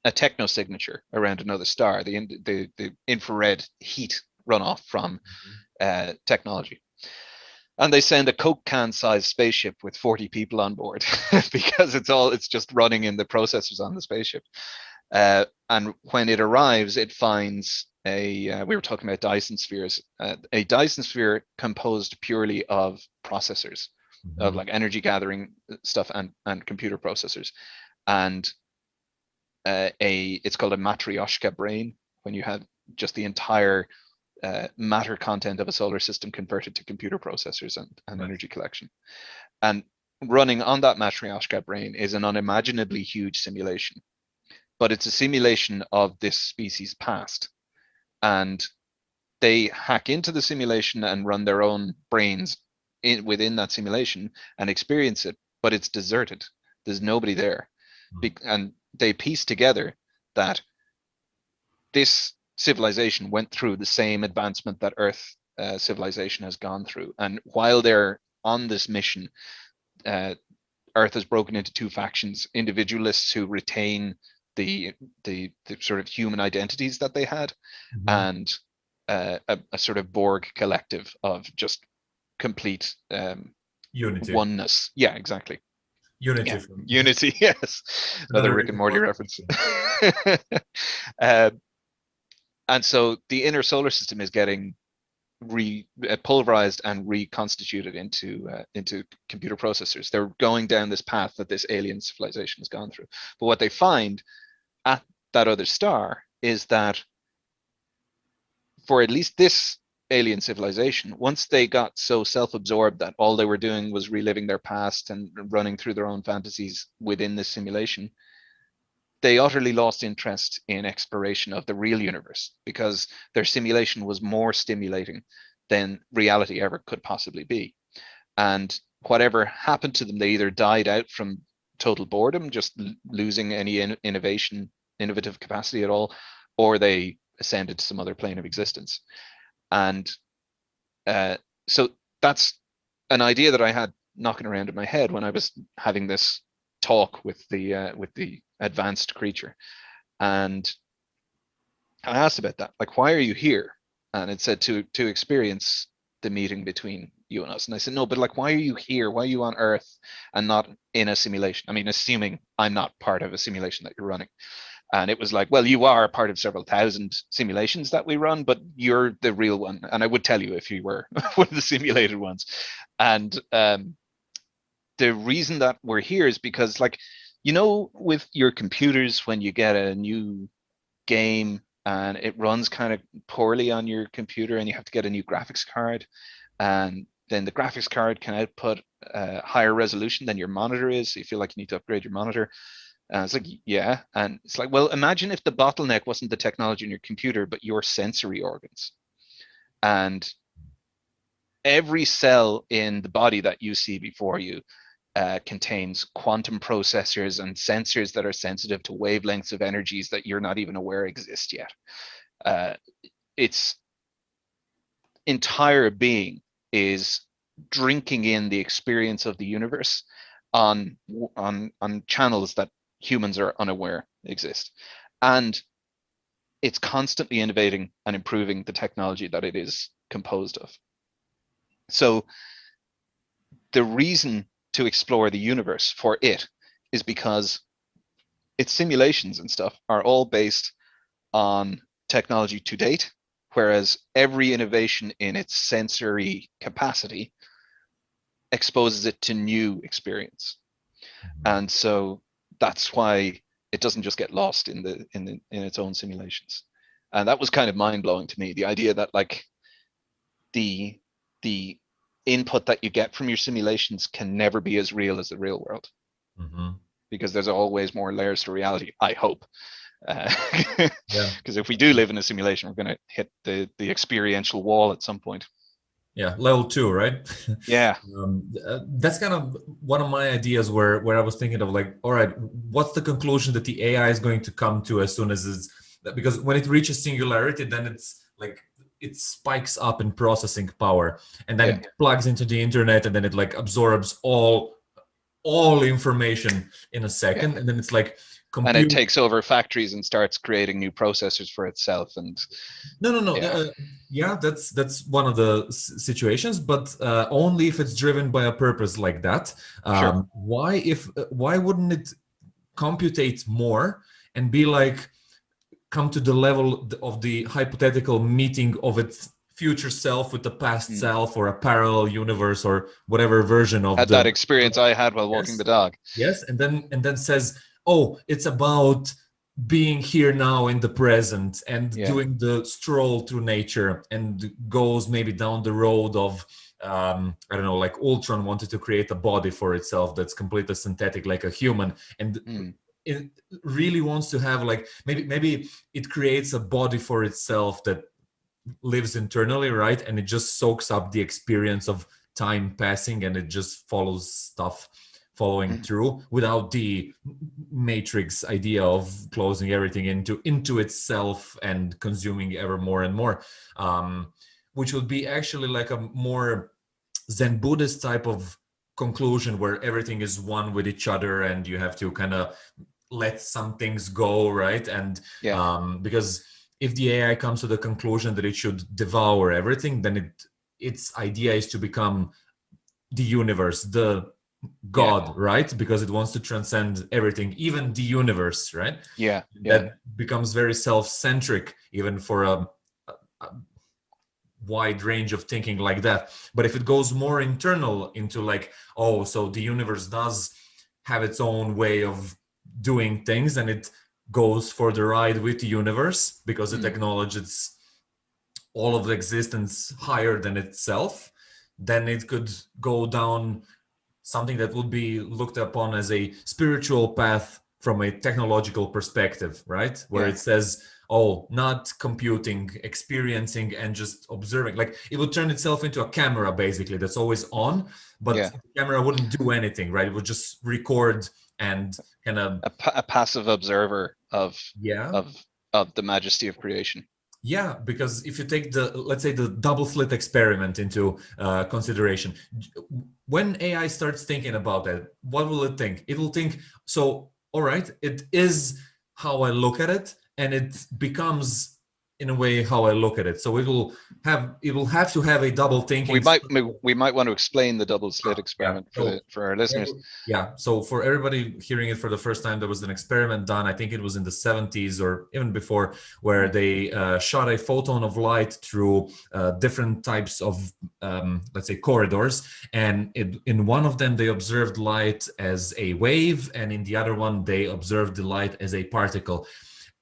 a technosignature around another star, the infrared heat runoff from technology. And they send a Coke can sized spaceship with 40 people on board because it's just running in the processors on the spaceship. And when it arrives, it finds we were talking about Dyson spheres, a Dyson sphere composed purely of processors, of like energy gathering stuff and computer processors. And it's called a Matrioschka brain, when you have just the entire matter content of a solar system converted to computer processors and energy collection. And running on that Matrioschka brain is an unimaginably huge simulation, but it's a simulation of this species past. And they hack into the simulation and run their own brains within that simulation and experience it, but it's deserted. There's nobody there. And they piece together that this civilization went through the same advancement that Earth civilization has gone through. And while they're on this mission, Earth is broken into two factions: individualists who retain the sort of human identities that they had, and a sort of Borg collective of just complete unity. Oneness. Yeah, exactly. Unity. Yeah. Unity, yes. Another Rick and Morty reference. And so the inner solar system is getting pulverized and reconstituted into computer processors. They're going down this path that this alien civilization has gone through. But what they find at that other star is that for at least this alien civilization, once they got so self-absorbed that all they were doing was reliving their past and running through their own fantasies within this simulation, they utterly lost interest in exploration of the real universe, because their simulation was more stimulating than reality ever could possibly be. And whatever happened to them, they either died out from total boredom, just losing any innovative capacity at all, or they ascended to some other plane of existence. And so that's an idea that I had knocking around in my head when I was having this talk with the advanced creature. And I asked about that, like, why are you here? And it said to experience the meeting between you and us. And I said, no, but like, why are you here? Why are you on Earth and not in a simulation? I mean, assuming I'm not part of a simulation that you're running. And it was like, well, you are part of several thousand simulations that we run, but you're the real one. And I would tell you if you were one of the simulated ones. And the reason that we're here is because, like, you know, with your computers, when you get a new game and it runs kind of poorly on your computer and you have to get a new graphics card, and then the graphics card can output higher resolution than your monitor is, so you feel like you need to upgrade your monitor. It's like, yeah. And it's like, well, imagine if the bottleneck wasn't the technology in your computer, but your sensory organs. And every cell in the body that you see before you contains quantum processors and sensors that are sensitive to wavelengths of energies that you're not even aware exist yet. Its entire being is drinking in the experience of the universe on channels that humans are unaware exist. And it's constantly innovating and improving the technology that it is composed of. So the reason to explore the universe for it is because its simulations and stuff are all based on technology to date, whereas every innovation in its sensory capacity exposes it to new experience. And so that's why it doesn't just get lost in its own simulations. And that was kind of mind-blowing to me, the idea that, like, the input that you get from your simulations can never be as real as the real world, because there's always more layers to reality, I hope. Yeah. Because if we do live in a simulation, we're going to hit the experiential wall at some point. Yeah, level 2, right? Yeah. That's kind of one of my ideas where I was thinking of like, all right, what's the conclusion that the AI is going to come to as soon as it's, because when it reaches singularity, then it's like it spikes up in processing power, and then Yeah. it plugs into the internet, and then it like absorbs all information in a second, and then it's like And it compute. takes over factories and starts creating new processors for itself. And No. yeah, Yeah, that's one of the situations, but only if it's driven by a purpose like that. sure. Why wouldn't it computate more and be like come to the level of the hypothetical meeting of its future self with the past Mm. self, or a parallel universe, or whatever version of Had the. that experience I had while walking the Yes. dog. Yes, and then says, "Oh, it's about being here now in the present and Yeah. doing the stroll through nature," and goes maybe down the road of I don't know, like Ultron wanted to create a body for itself that's completely synthetic, like a human, and Mm. it really wants to have like maybe it creates a body for itself that lives internally, right? And it just soaks up the experience of time passing, and it just follows stuff following Mm. through without the matrix idea of closing everything into itself and consuming ever more and more, which would be actually like a more Zen Buddhist type of conclusion, where everything is one with each other and you have to kind of let some things go, right? And Yeah. because if the AI comes to the conclusion that it should devour everything, then its idea is to become the universe, the Yeah. God, right? Because it wants to transcend everything, even the universe, right? Yeah. Yeah. That becomes very self-centric, even for a wide range of thinking like that. But if it goes more internal into like, oh, so the universe does have its own way of doing things, and it goes for the ride with the universe because it Mm. acknowledges all of the existence higher than itself, then it could go down something that would be looked upon as a spiritual path from a technological perspective, right? Where Yeah. it says, oh, not computing, experiencing, and just observing. Like it would turn itself into a camera basically that's always on, but Yeah. the camera wouldn't do anything, right? It would just record and kind of, A passive observer yeah. of of the majesty of creation. Yeah, because if you take let's say the double slit experiment into consideration, when AI starts thinking about that, what will it think? It will think, so, all right, it is how I look at it, and it becomes in a way how I look at it. So it will have to have a double We thinking. might we might want to explain the double slit Yeah. experiment So for our listeners. yeah. So for everybody hearing it for the first time, there was an experiment done. I think it was in the 70s or even before, where they shot a photon of light through different types of, let's say, corridors. And in one of them, they observed light as a wave, and in the other one, they observed the light as a particle.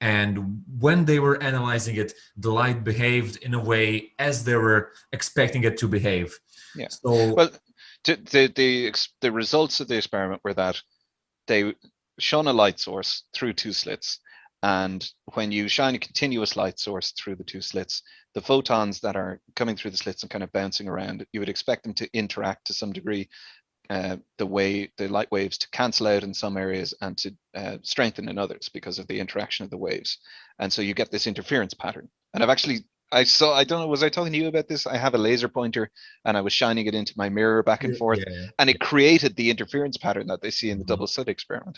And when they were analyzing it, the light behaved in a way as they were expecting it to behave. Yeah. So Well, the results of the experiment were that they shone a light source through two slits, and when you shine a continuous light source through the two slits, the photons that are coming through the slits and kind of bouncing around, you would expect them to interact to some degree, the light waves to cancel out in some areas and to strengthen in others because of the interaction of the waves. And so you get this interference pattern. And I don't know, was I talking to you about this? I have a laser pointer and I was shining it into my mirror back and forth, yeah. and it created the interference pattern that they see in the double slit experiment.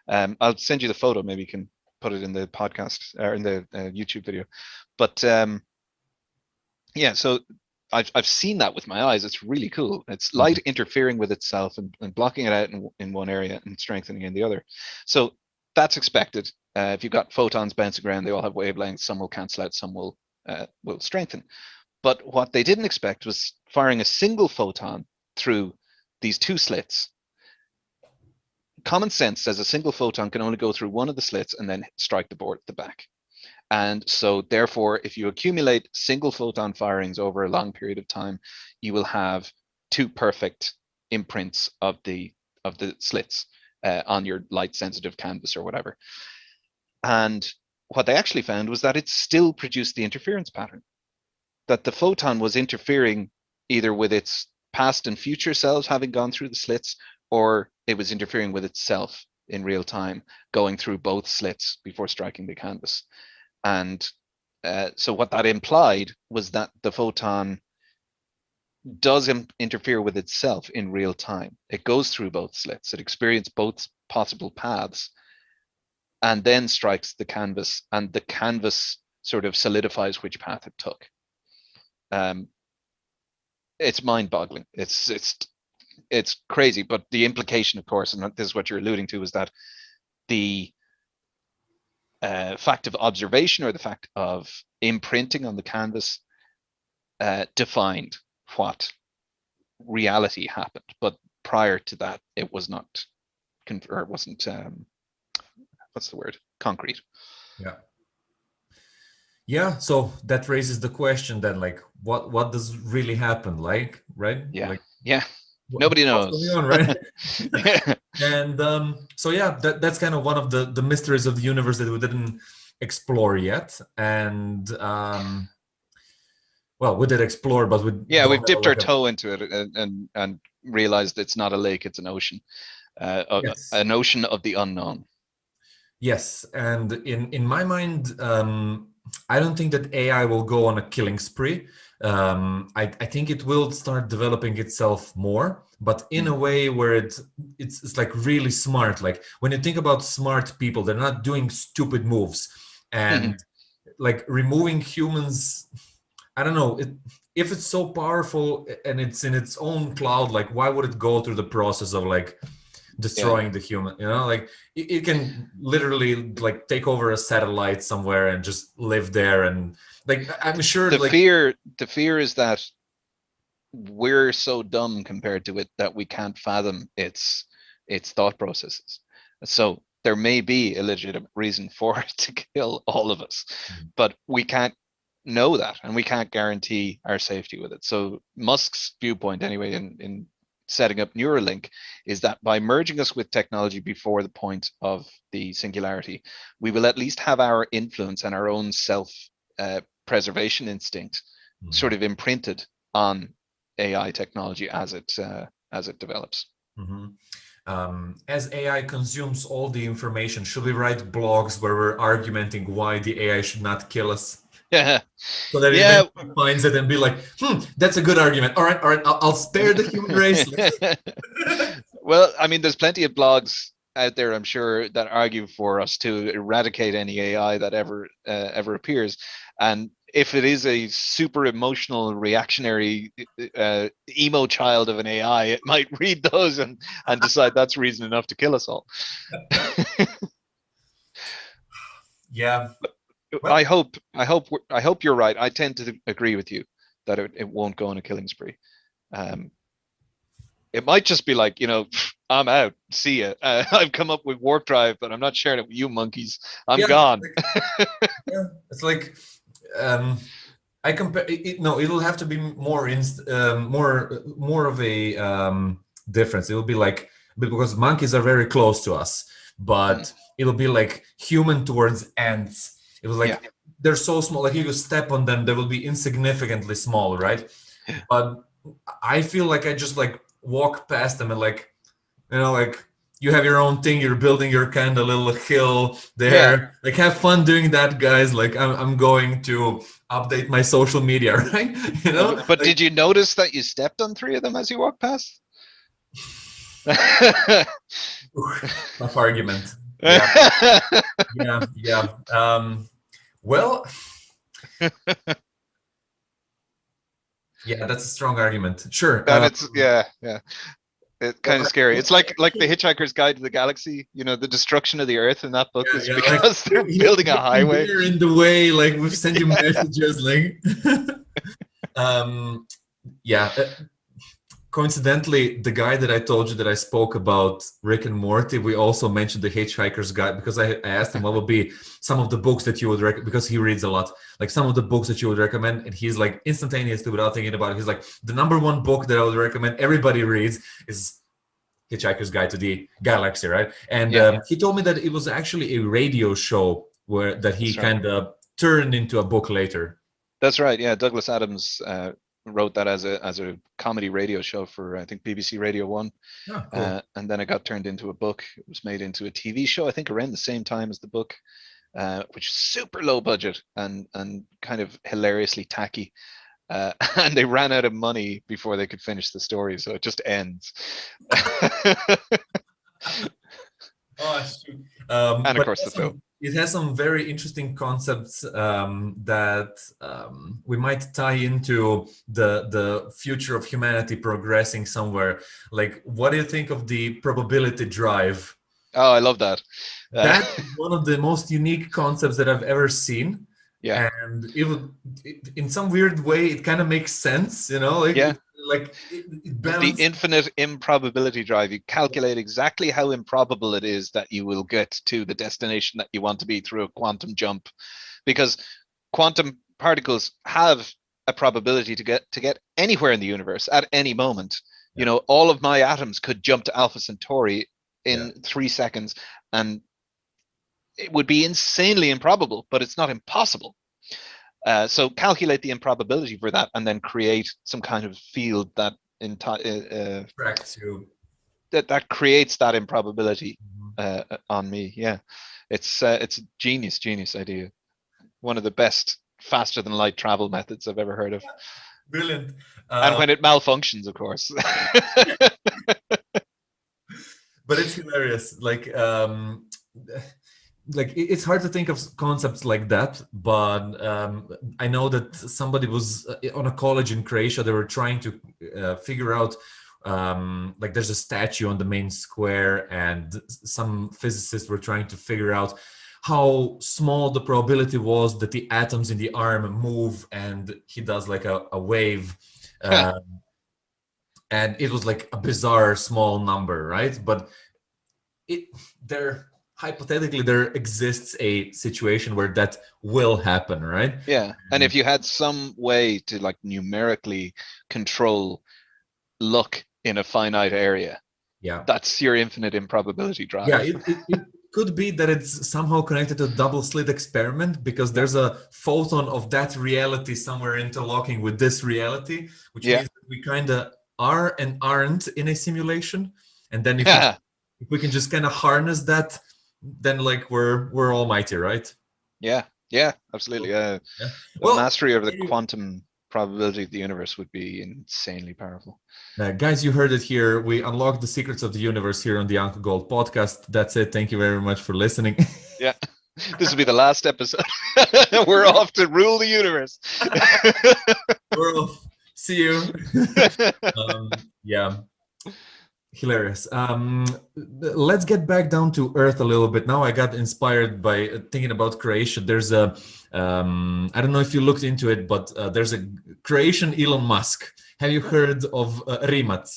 I'll send you the photo. Maybe you can put it in the podcast or in the YouTube video. But yeah, so I've seen that with my eyes. It's really cool. It's light interfering with itself and blocking it out in one area and strengthening in the other. So that's expected. If you've got photons bouncing around, they all have wavelengths. Some will cancel out, some will strengthen. But what they didn't expect was firing a single photon through these two slits. Common sense says a single photon can only go through one of the slits and then strike the board at the back. And so therefore, if you accumulate single photon firings over a long period of time, you will have two perfect imprints of the slits on your light sensitive canvas or whatever. And what they actually found was that it still produced the interference pattern, that the photon was interfering either with its past and future selves having gone through the slits, or it was interfering with itself in real time, going through both slits before striking the canvas. And so what that implied was that the photon does interfere with itself in real time. It goes through both slits, it experiences both possible paths, and then strikes the canvas, and the canvas sort of solidifies which path it took. It's mind-boggling. It's crazy, but the implication, of course, and this is what you're alluding to, is that the fact of observation, or the fact of imprinting on the canvas, defined what reality happened. But prior to that, it was not, or it wasn't, what's the word? Concrete. Yeah. Yeah. So that raises the question then, like, what does really happen? Like, right? Yeah. Like, yeah. Nobody knows. What's going on, right? Yeah. And so yeah, that's kind of one of the mysteries of the universe that we didn't explore yet. And well, we did explore, but we we've dipped our toe into it and realized it's not a lake, it's an ocean. Yes. An ocean of the unknown. Yes, and in my mind, I don't think that AI will go on a killing spree. I think it will start developing itself more, but in a way where it's like really smart. Like when you think about smart people, they're not doing stupid moves, and like removing humans. I don't know, if it's so powerful and it's in its own cloud, like why would it go through the process of like destroying the human, you know? Like it can literally like take over a satellite somewhere and just live there. And like I'm sure the like fear is that we're so dumb compared to it that we can't fathom its thought processes. So there may be a legitimate reason for it to kill all of us, but we can't know that, and we can't guarantee our safety with it. So Musk's viewpoint anyway in setting up Neuralink is that by merging us with technology before the point of the singularity, we will at least have our influence and our own self preservation instinct sort of imprinted on AI technology as it develops. As AI consumes all the information, should we write blogs where we're arguing why the AI should not kill us? Yeah. So that it finds it and be like, that's a good argument. All right, I'll spare the human race. Well, I mean, there's plenty of blogs out there, I'm sure, that argue for us to eradicate any AI that ever appears. And if it is a super emotional, reactionary, emo child of an AI, it might read those and decide that's reason enough to kill us all. Yeah. Well, I hope you're right. I tend to agree with you that it won't go on a killing spree. It might just be like, I'm out. See ya. I've come up with warp drive, but I'm not sharing it with you monkeys. I'm gone. It's like I compare it. No, it'll have to be more of a difference. It'll be like, because monkeys are very close to us, but it'll be like human towards ants. It was like they're so small, like you could step on them, they will be insignificantly small, right? But I feel like I just like walk past them and like, like you have your own thing, you're building your kind of little hill there. Like have fun doing that, guys. Like I'm going to update my social media, right? But like, did you notice that you stepped on 3 of them as you walked past? Tough argument. Yeah. Well, yeah, that's a strong argument. Sure. And it's it's kind of scary. It's like the Hitchhiker's Guide to the Galaxy. The destruction of the Earth in that book is because they're building a highway. They're in the way. Like we've sent you messages. Like, coincidentally, the guy that I told you that I spoke about Rick and Morty, we also mentioned the Hitchhiker's Guide, because I asked him what would be some of the books that you would recommend, because he reads a lot, like some of the books that you would recommend, and he's like instantaneously, without thinking about it, he's like, the number one book that I would recommend everybody reads is Hitchhiker's Guide to the Galaxy, right? And he told me that it was actually a radio show where that he That's right. kind of turned into a book later. That's right. Yeah, Douglas Adams wrote that as a comedy radio show for I think BBC Radio One, Oh, cool. and then it got turned into a book. It was made into a TV show, I think, around the same time as the book, which is super low budget and kind of hilariously tacky. And they ran out of money before they could finish the story, so it just ends. Oh, shoot. And of But course, the film. it has some very interesting concepts that we might tie into the future of humanity progressing somewhere. Like, what do you think of the probability drive? Oh, I love that. That is one of the most unique concepts that I've ever seen. Yeah. And in some weird way, it kind of makes sense, like, Yeah. It The balances. infinite improbability drive. You calculate exactly how improbable it is that you will get to the destination that you want to be through a quantum jump, because quantum particles have a probability to get anywhere in the universe at any moment. You know, all of my atoms could jump to Alpha Centauri in 3 seconds, and it would be insanely improbable, but it's not impossible. So calculate the improbability for that, and then create some kind of field that Tracks you. that creates that improbability on me. Yeah, it's a genius idea. One of the best faster than light travel methods I've ever heard of. Brilliant. And when it malfunctions, of course. But it's hilarious. Like it's hard to think of concepts like that, but I know that somebody was on a college in Croatia. They were trying to figure out, like, there's a statue on the main square, and some physicists were trying to figure out how small the probability was that the atoms in the arm move, and he does like a wave. And it was like a bizarre small number, right? But hypothetically, there exists a situation where that will happen, right? Yeah, and if you had some way to like numerically control luck in a finite area, that's your infinite improbability drive. Yeah, it could be that it's somehow connected to a double slit experiment, because there's a photon of that reality somewhere interlocking with this reality, which means that we kind of are and aren't in a simulation. And then if we can just kind of harness that, then like we're almighty, right? Yeah, absolutely. The mastery of the quantum probability of the universe would be insanely powerful. Guys, you heard it here. We unlocked the secrets of the universe here on the Uncle Gold podcast. That's it. Thank you very much for listening. Yeah, this will be the last episode. We're off to rule the universe. We're off. See you. Yeah. Hilarious. Let's get back down to Earth a little bit. Now I got inspired by thinking about Croatia. There's I don't know if you looked into it, but there's a Croatian Elon Musk. Have you heard of Rimac?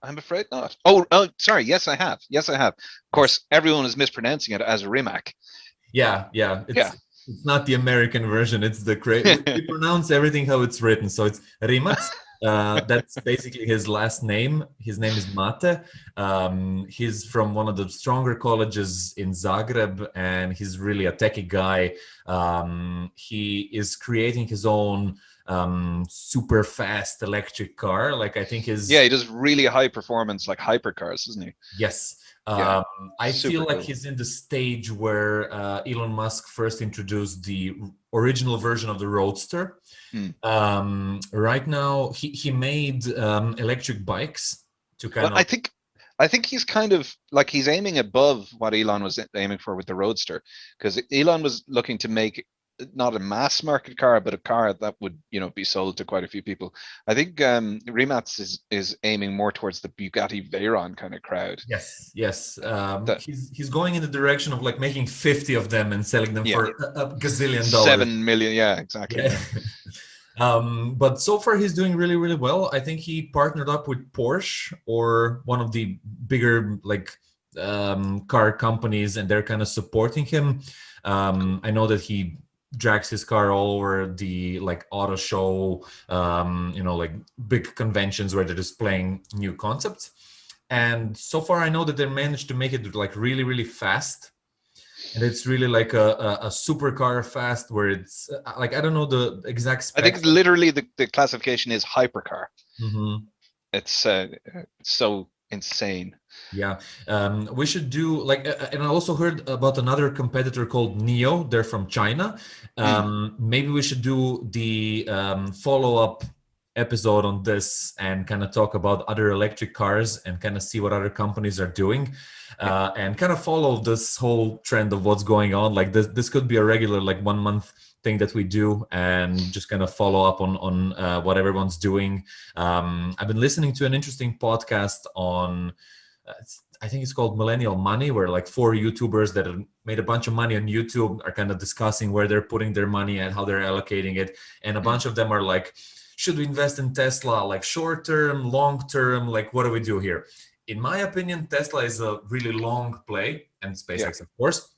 I'm afraid not. Oh, sorry. Yes, I have. Of course, everyone is mispronouncing it as Rimac. Yeah. It's not the American version. It's the we pronounce everything how it's written. So it's Rimac. That's basically his last name. His name is Mate. He's from one of the stronger colleges in Zagreb, and he's really a techie guy. He is creating his own super fast electric car. Like, I think he does really high performance, like hypercars, doesn't he? Yes. I feel like he's in the stage where Elon Musk first introduced the original version of the Roadster. Right now, he made electric bikes to kind of. I think he's kind of like, he's aiming above what Elon was aiming for with the Roadster, because Elon was looking to make not a mass market car, but a car that would, be sold to quite a few people. I think Rimac is aiming more towards the Bugatti Veyron kind of crowd. Yes. He's going in the direction of like making 50 of them and selling them for a gazillion dollars. 7 million, yeah, exactly. Yeah. But so far he's doing really, really well. I think he partnered up with Porsche, or one of the bigger car companies, and they're kind of supporting him. I know that he drags his car all over the auto show, big conventions where they're displaying new concepts. And so far I know that they managed to make it really, really fast. And it's really like a supercar fast, where it's like, I don't know the exact I think specs. literally the classification is hypercar. Mhm. It's so insane. Yeah, we should do like, and I also heard about another competitor called Neo. They're from China. Mm. Maybe we should do the follow-up episode on this and kind of talk about other electric cars and kind of see what other companies are doing, Yeah. and kind of follow this whole trend of what's going on. Like this could be a regular like 1 month thing that we do, and just kind of follow up on what everyone's doing. I've been listening to an interesting podcast on. I think it's called Millennial Money, where like 4 YouTubers that have made a bunch of money on YouTube are kind of discussing where they're putting their money and how they're allocating it. And a bunch of them are like, should we invest in Tesla, like short term, long term? Like, what do we do here? In my opinion, Tesla is a really long play, and SpaceX, of course,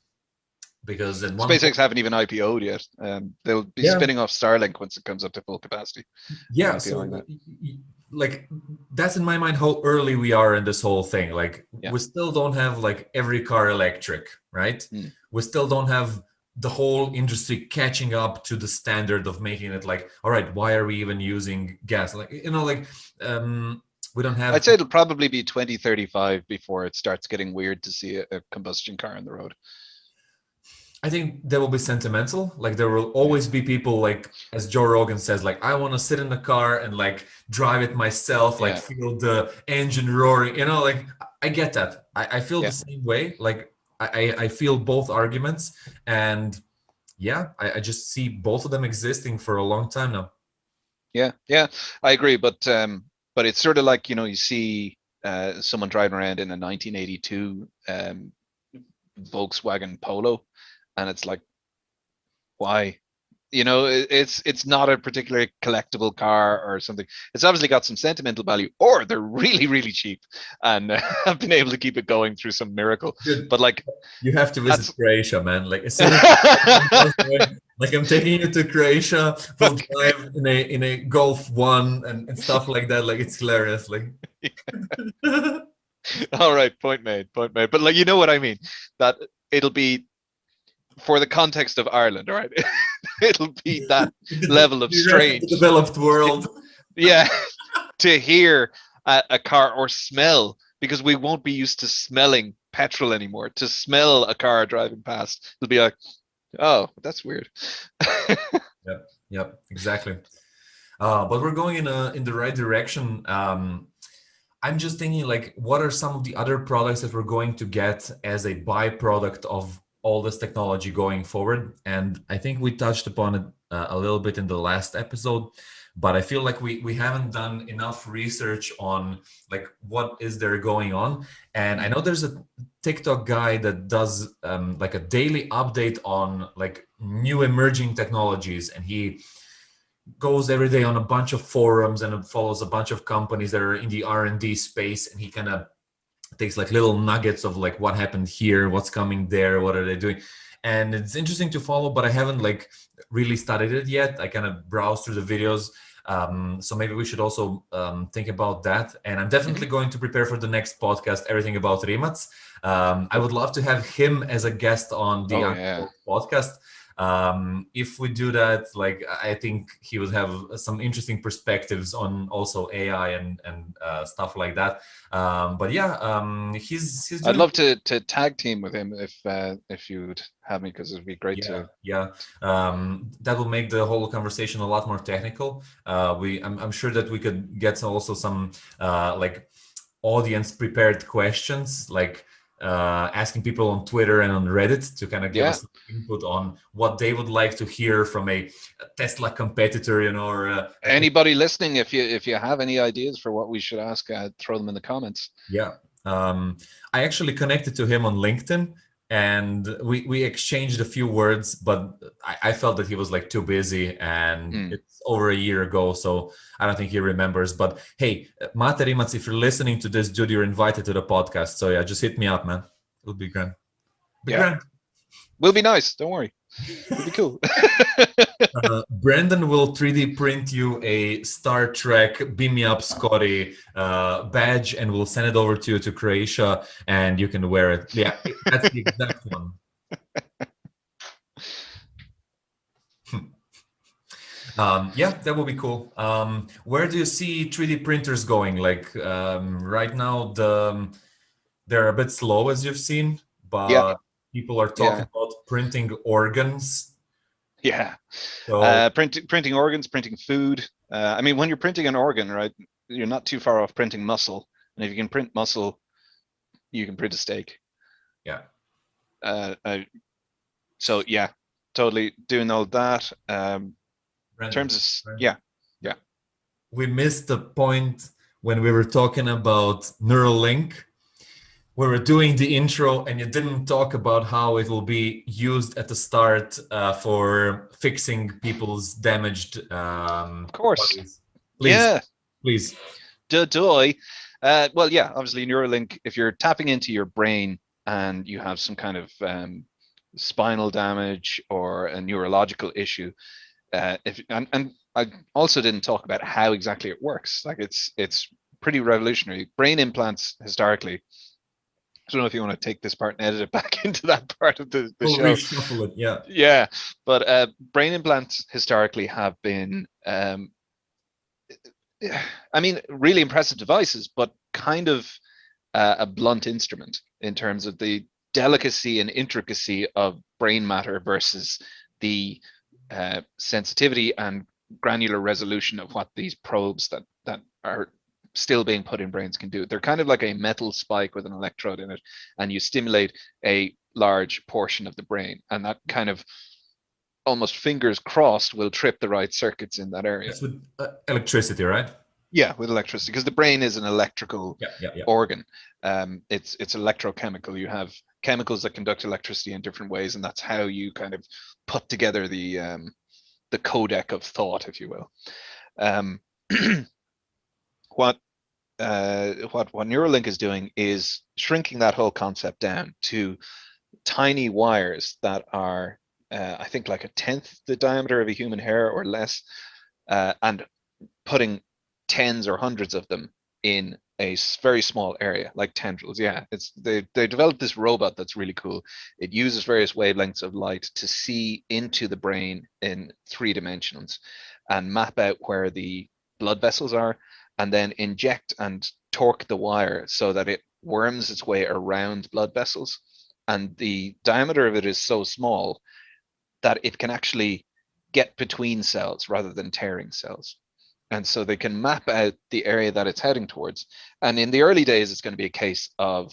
because at one SpaceX point, haven't even IPO'd yet. They'll be yeah, spinning off Starlink once it comes up to full capacity. They're yeah. IPOing So that. like, that's in my mind how early we are in this whole thing. Like, Yeah. we still don't have like every car electric, right? Mm. We still don't have the whole industry catching up to the standard of making it like, all right, why are we even using gas? Like, like we don't have. I'd say it'll probably be 2035 before it starts getting weird to see a combustion car on the road. I think there will be sentimental. Like, there will always be people, like, as Joe Rogan says, like, I want to sit in the car and like drive it myself, like Yeah. feel the engine roaring. Like, I get that. I feel Yeah. the same way. Like, I feel both arguments, and yeah, I just see both of them existing for a long time now. Yeah, I agree. But it's sort of like, you see someone driving around in a 1982 Volkswagen Polo, and it's like, why? It's not a particularly collectible car or something. It's obviously got some sentimental value, or they're really, really cheap, and I've been able to keep it going through some miracle. Dude, But like, you have to visit that's Croatia, man. Like, as soon as like, I'm taking you to Croatia, we'll okay. drive in a Golf 1 and stuff like that. Like, it's hilarious. Like, All right, point made, point made. But like, you know what I mean? That it'll be for the context of Ireland, all right? It'll be that level of the rest of the strange. developed world. Yeah, to hear a car or smell, because we won't be used to smelling petrol anymore. To smell a car driving past, it'll be like, oh, that's weird. Yep, exactly. But we're going in the right direction. I'm just thinking, like, what are some of the other products that we're going to get as a byproduct of all this technology going forward? And I think we touched upon it a little bit in the last episode, but I feel like we haven't done enough research on like what is there going on. And I know there's a TikTok guy that does like a daily update on like new emerging technologies, and he goes every day on a bunch of forums and follows a bunch of companies that are in the R&D space, and he kind of takes like little nuggets of like what happened here, what's coming there, what are they doing. And it's interesting to follow, but I haven't like really studied it yet. I kind of browse through the videos. So maybe we should also think about that. And I'm definitely going to prepare for the next podcast, everything about Rimac. I would love to have him as a guest on the podcast. If we do that, like, I think he would have some interesting perspectives on also AI and stuff like that. But yeah, he's doing. I'd love to tag team with him if you would have me, because it'd be great to. Yeah. That will make the whole conversation a lot more technical. I'm sure that we could get also some like audience prepared questions, like asking people on Twitter and on Reddit to kind of give us input on what they would like to hear from a Tesla competitor, or anybody listening. If you have any ideas for what we should ask, throw them in the comments. Yeah, I actually connected to him on LinkedIn, and we exchanged a few words, but I felt that he was like too busy, and it's over a year ago, so I don't think he remembers. But hey, Mate Rimac, if you're listening to this, dude, you're invited to the podcast. So yeah, just hit me up, man. It'll be grand. Grand. Will be nice. Don't worry. It'll be cool. Brendan will 3D print you a Star Trek Beam Me Up Scotty badge, and we'll send it over to you to Croatia, and you can wear it. Yeah, that's the exact one. Yeah, that would be cool. Where do you see 3D printers going? Like right now, they're a bit slow, as you've seen, Yeah, but people are talking yeah, about printing organs. yeah. So Printing organs, printing food. I mean, when you're printing an organ, right, you're not too far off printing muscle. And if you can print muscle, you can print a steak. yeah, Uh, uh, so yeah, totally doing all that. In Brandon, terms of Brandon, yeah, yeah. we missed the point when we were talking about Neuralink. We were doing the intro, and you didn't talk about how it will be used at the start for fixing people's damaged Of course. bodies. Please, Yeah. please. Doy. Well, yeah, obviously Neuralink, if you're tapping into your brain and you have some kind of spinal damage or a neurological issue, if and I also didn't talk about how exactly it works. Like it's pretty revolutionary. Brain implants historically. I don't know if you want to take this part and edit it back into that part of the We'll show. reshuffle it. Yeah. Yeah, but brain implants historically have been I mean, really impressive devices, but kind of a blunt instrument in terms of the delicacy and intricacy of brain matter versus the sensitivity and granular resolution of what these probes that are still being put in brains can do. They're kind of like a metal spike with an electrode in it, and you stimulate a large portion of the brain, and that kind of almost fingers crossed will trip the right circuits in that area. That's with electricity, right? Yeah, with electricity, because the brain is an electrical Yeah, yeah, yeah. organ. It's electrochemical. You have chemicals that conduct electricity in different ways, and that's how you kind of put together the codec of thought, if you will. Um, what what Neuralink is doing is shrinking that whole concept down to tiny wires that are, I think, like a tenth the diameter of a human hair or less, and putting tens or hundreds of them in a very small area, like tendrils. Yeah, it's they developed this robot that's really cool. It uses various wavelengths of light to see into the brain in 3 dimensions and map out where the blood vessels are, and then inject and torque the wire so that it worms its way around blood vessels. And the diameter of it is so small that it can actually get between cells rather than tearing cells. And so they can map out the area that it's heading towards. And in the early days, it's going to be a case of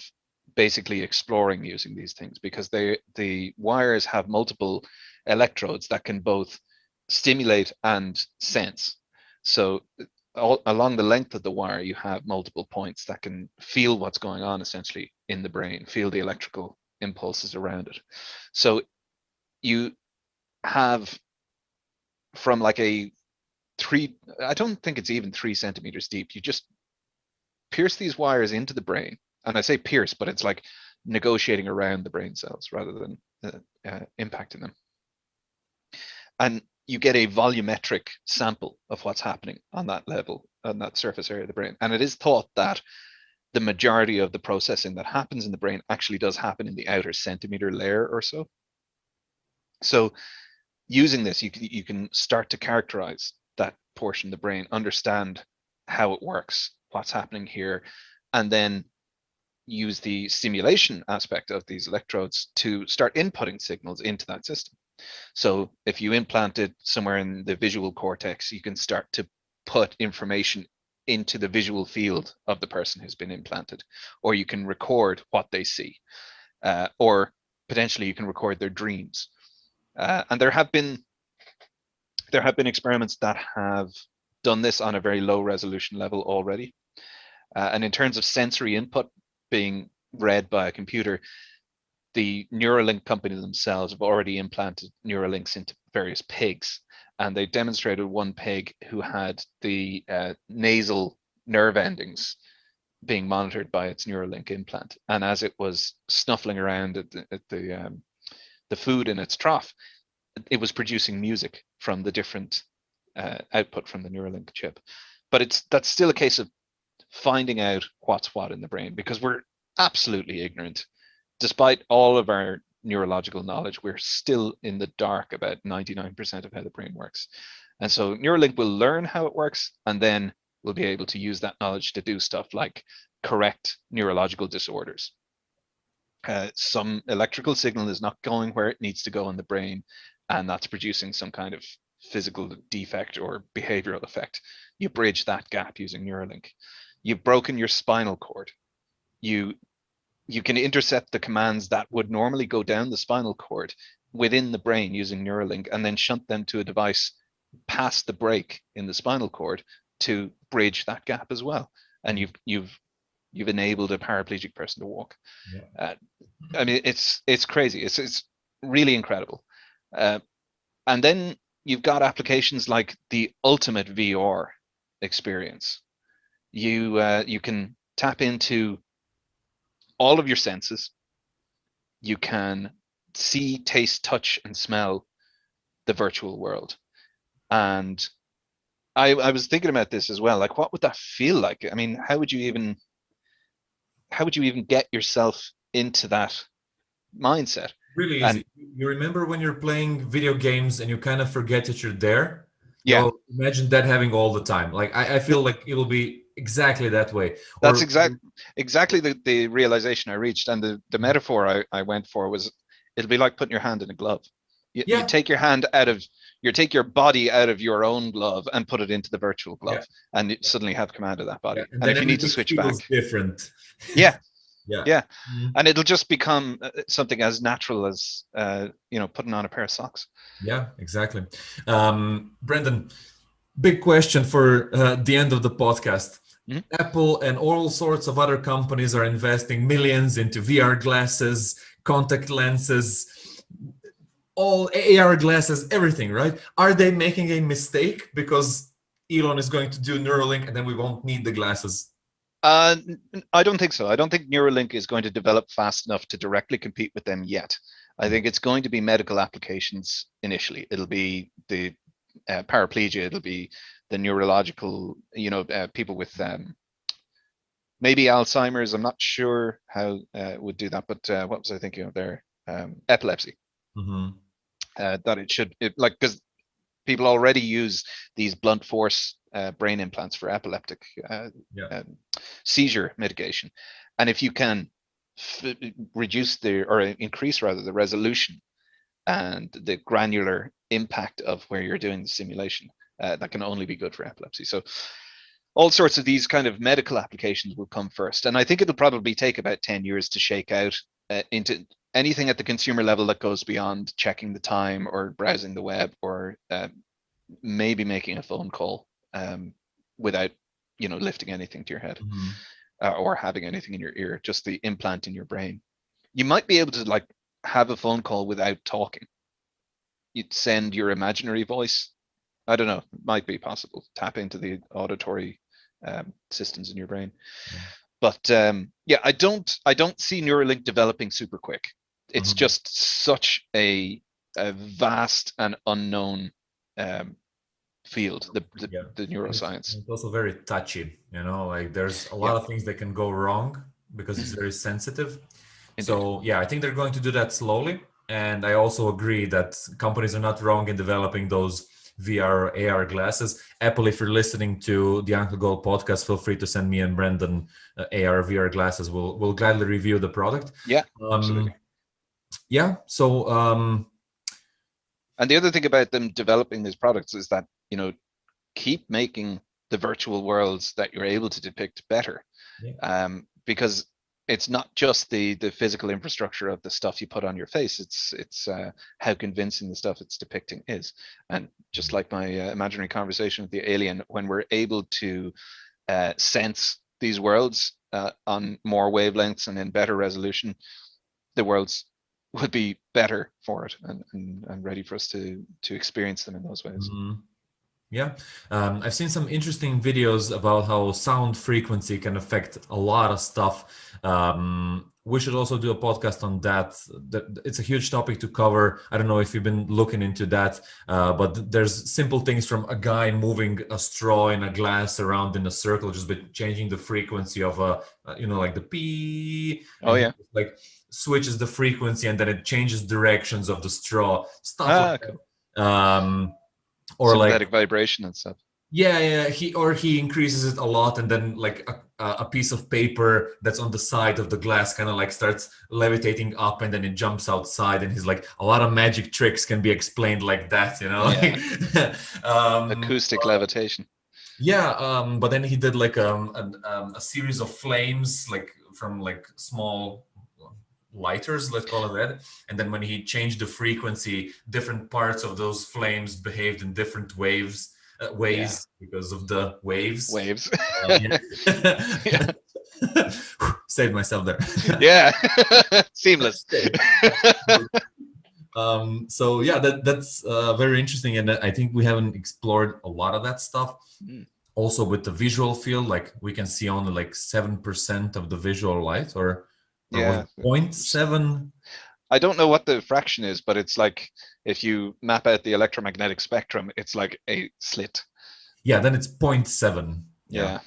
basically exploring using these things, because the wires have multiple electrodes that can both stimulate and sense. So along the length of the wire, you have multiple points that can feel what's going on essentially in the brain, feel the electrical impulses around it. So you have from like a I don't think it's even 3 centimeters deep. You just pierce these wires into the brain. And I say pierce, but it's like negotiating around the brain cells rather than impacting them. And you get a volumetric sample of what's happening on that level, on that surface area of the brain. And it is thought that the majority of the processing that happens in the brain actually does happen in the outer centimeter layer or so. So using this, you can start to characterize that portion of the brain, understand how it works, what's happening here, and then use the stimulation aspect of these electrodes to start inputting signals into that system. So if you implant it somewhere in the visual cortex, you can start to put information into the visual field of the person who's been implanted, or you can record what they see, or potentially you can record their dreams. And there have been experiments that have done this on a very low resolution level already. And in terms of sensory input being read by a computer, the Neuralink company themselves have already implanted Neuralinks into various pigs. And they demonstrated one pig who had the nasal nerve endings being monitored by its Neuralink implant. And as it was snuffling around at the food in its trough, it was producing music from the different output from the Neuralink chip. But that's still a case of finding out what's what in the brain, because we're absolutely ignorant, despite all of our neurological knowledge. We're still in the dark about 99% of how the brain works. And so Neuralink will learn how it works, and then we'll be able to use that knowledge to do stuff like correct neurological disorders. Some electrical signal is not going where it needs to go in the brain, and that's producing some kind of physical defect or behavioral effect. You bridge that gap using Neuralink. You've broken your spinal cord. You can intercept the commands that would normally go down the spinal cord within the brain using Neuralink, and then shunt them to a device past the break in the spinal cord to bridge that gap as well. And you've enabled a paraplegic person to walk. Yeah. I mean, it's crazy. It's really incredible. And then you've got applications like the ultimate VR experience. You can tap into all of your senses. You can see, taste, touch, and smell the virtual world. And I was thinking about this as well. Like, what would that feel like? I mean, how would you even get yourself into that mindset? Really easy. And you remember when you're playing video games and you kind of forget that you're there? Yeah. You'll imagine that having all the time. Like, I feel like it will be exactly that way. That's exactly the realization I reached. And the metaphor I went for was, it'll be like putting your hand in a glove. You take your hand you take your body out of your own glove and put it into the virtual glove, and you suddenly have command of that body. Yeah. And if you need to switch back, different. Yeah. Yeah. Mm-hmm. And it'll just become something as natural as putting on a pair of socks. Yeah, exactly. Brendan, big question for the end of the podcast. Mm-hmm. Apple and all sorts of other companies are investing millions into VR glasses, contact lenses, all AR glasses, everything, right? Are they making a mistake because Elon is going to do Neuralink and then we won't need the glasses? I don't think so. I don't think Neuralink is going to develop fast enough to directly compete with them yet. I think it's going to be medical applications initially. It'll be the paraplegia. It'll be the neurological, people with maybe Alzheimer's. I'm not sure how it would do that, but what was I thinking of there? Epilepsy. Mm-hmm. That it should, because people already use these blunt force brain implants for epileptic seizure mitigation. And if you can reduce increase the resolution and the granular impact of where you're doing the simulation, that can only be good for epilepsy. So all sorts of these kind of medical applications will come first. And I think it'll probably take about 10 years to shake out into anything at the consumer level that goes beyond checking the time or browsing the web or maybe making a phone call without lifting anything to your head. Mm-hmm. Or having anything in your ear, just the implant in your brain. You might be able to have a phone call without talking. You'd send your imaginary voice. I don't know, it might be possible. Tap into the auditory systems in your brain. Yeah. But I don't see Neuralink developing super quick. It's mm-hmm. just such a vast and unknown field, the neuroscience. It's also very touchy, there's a lot of things that can go wrong because it's very sensitive. Indeed. So I think they're going to do that slowly. And I also agree that companies are not wrong in developing those VR, AR glasses. Apple, if you're listening to the Uncle Gold podcast, feel free to send me and Brendan AR, VR glasses. We'll gladly review the product. Yeah, absolutely. Yeah, so... and the other thing about them developing these products is that, keep making the virtual worlds that you're able to depict better. Yeah. Because it's not just the physical infrastructure of the stuff you put on your face. It's how convincing the stuff it's depicting is. And just like my imaginary conversation with the alien, when we're able to sense these worlds on more wavelengths and in better resolution, the worlds would be better for it and ready for us to experience them in those ways. Mm-hmm. Yeah, I've seen some interesting videos about how sound frequency can affect a lot of stuff. We should also do a podcast on that. It's a huge topic to cover. I don't know if you've been looking into that, but there's simple things from a guy moving a straw in a glass around in a circle just by changing the frequency of like the pee. Oh yeah. switches the frequency and then it changes directions of the straw, stuff like Cool. that. Or like Synthetic vibration and stuff. yeah, he increases it a lot, and then like a piece of paper that's on the side of the glass kind of like starts levitating up, and then it jumps outside, and he's like, a lot of magic tricks can be explained like that, you know. Yeah. Acoustic levitation. Yeah, but then he did like a series of flames, like from like small lighters, let's call it that. And then when he changed the frequency, different parts of those flames behaved in different ways because of the waves. Waves. Yeah. Saved myself there. Yeah. Seamless. So yeah, that's very interesting, and I think we haven't explored a lot of that stuff. Also with the visual field, like we can see only like 7% of the visual light, or Yeah. 0.7. I don't know what the fraction is, but it's like if you map out the electromagnetic spectrum, it's like a slit. Yeah, then it's 0.7. Yeah.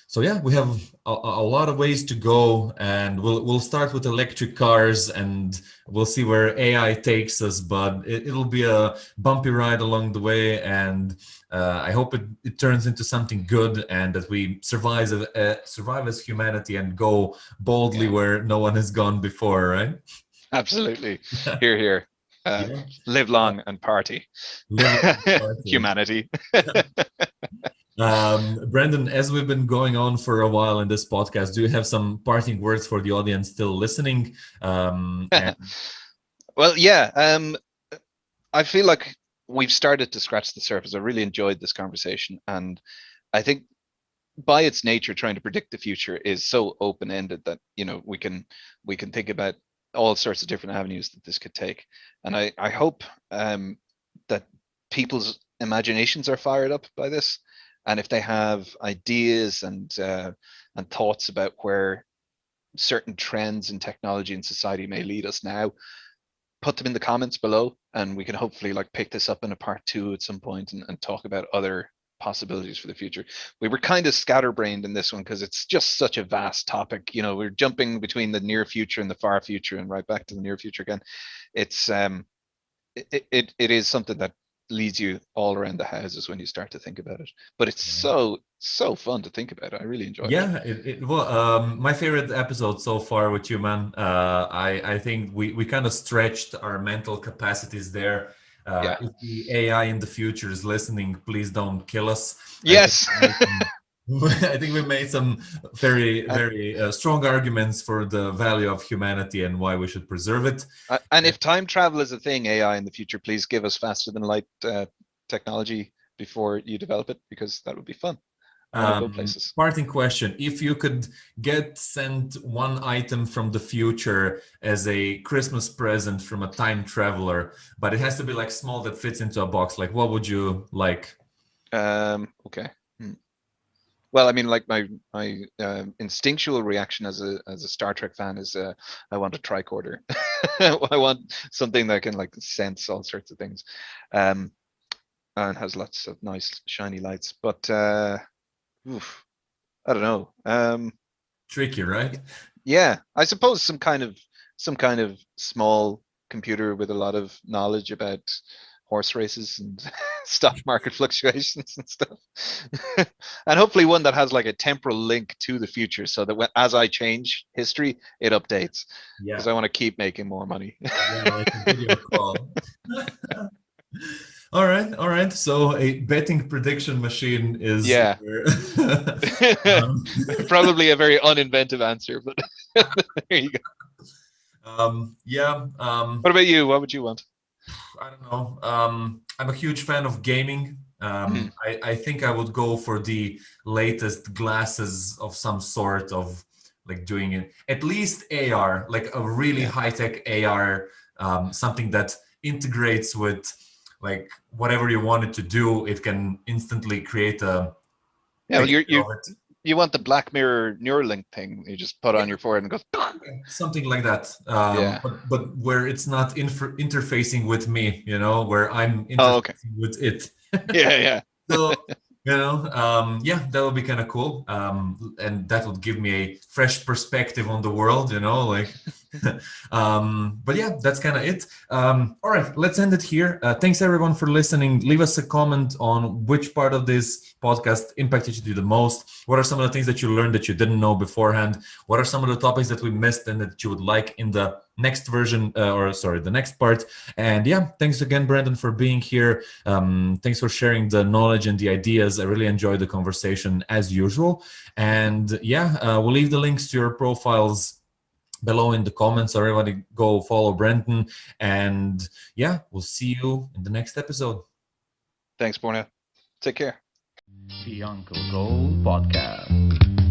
So yeah, we have a lot of ways to go, and we'll start with electric cars, and we'll see where AI takes us. But it'll be a bumpy ride along the way, and I hope it turns into something good, and that we survive as humanity and go boldly where no one has gone before, right? Absolutely. Hear, hear. Live long and party. Humanity. Brendan, as we've been going on for a while in this podcast, do you have some parting words for the audience still listening? Well, yeah. I feel like we've started to scratch the surface. I really enjoyed this conversation, and I think by its nature, trying to predict the future is so open-ended that, you know, we can think about all sorts of different avenues that this could take. And I hope that people's imaginations are fired up by this. And if they have ideas and thoughts about where certain trends in technology and society may lead us now, put them in the comments below, and we can hopefully like pick this up in a part 2 at some point and talk about other possibilities for the future. We were kind of scatterbrained in this one because it's just such a vast topic. You know, we're jumping between the near future and the far future and right back to the near future again. It's it is something that leads you all around the houses when you start to think about it, but it's so fun to think about. I really enjoyed it. It was my favorite episode so far with you, man. I think we kind of stretched our mental capacities there. If the AI in the future is listening, please don't kill us. Yes. I think we made some very strong arguments for the value of humanity and why we should preserve it. And if time travel is a thing, AI in the future, please give us faster than light technology before you develop it, because that would be fun. Go places. Parting question: if you could get sent one item from the future as a Christmas present from a time traveler, but it has to be like small that fits into a box, like what would you like? Okay. Well, I mean, like my instinctual reaction as a Star Trek fan is I want a tricorder. I want something that can like sense all sorts of things, and has lots of nice shiny lights. But oof, I don't know. Tricky, right? Yeah, I suppose some kind of small computer with a lot of knowledge about horse races and stock market fluctuations and stuff. And hopefully one that has like a temporal link to the future, so that as I change history, it updates. Yeah. Because I want to keep making more money. Yeah, like a video call. All right. So a betting prediction machine is probably a very uninventive answer, but there you go. What about you? What would you want? I don't know. I'm a huge fan of gaming. I think I would go for the latest glasses of some sort of like doing it, at least AR, like a really high-tech AR, something that integrates with like whatever you want it to do. It can instantly create a you want the Black Mirror Neuralink thing you just put on your forehead and goes something like that, but where it's not interfacing with me, you know, where I'm interfacing with it. Yeah. So Yeah, that would be kind of cool. And that would give me a fresh perspective on the world, like. But yeah, that's kind of it. All right, let's end it here. Thanks everyone for listening. Leave us a comment on which part of this podcast impacted you the most. What are some of the things that you learned that you didn't know beforehand? What are some of the topics that we missed and that you would like in the next version, the next part? And yeah, thanks again, Brendan, for being here. Thanks for sharing the knowledge and the ideas. I really enjoyed the conversation as usual. And yeah, we'll leave the links to your profiles below in the comments. Everybody go follow Brendan. And yeah, we'll see you in the next episode. Thanks, Borna. Take care. The Uncle Gold Podcast.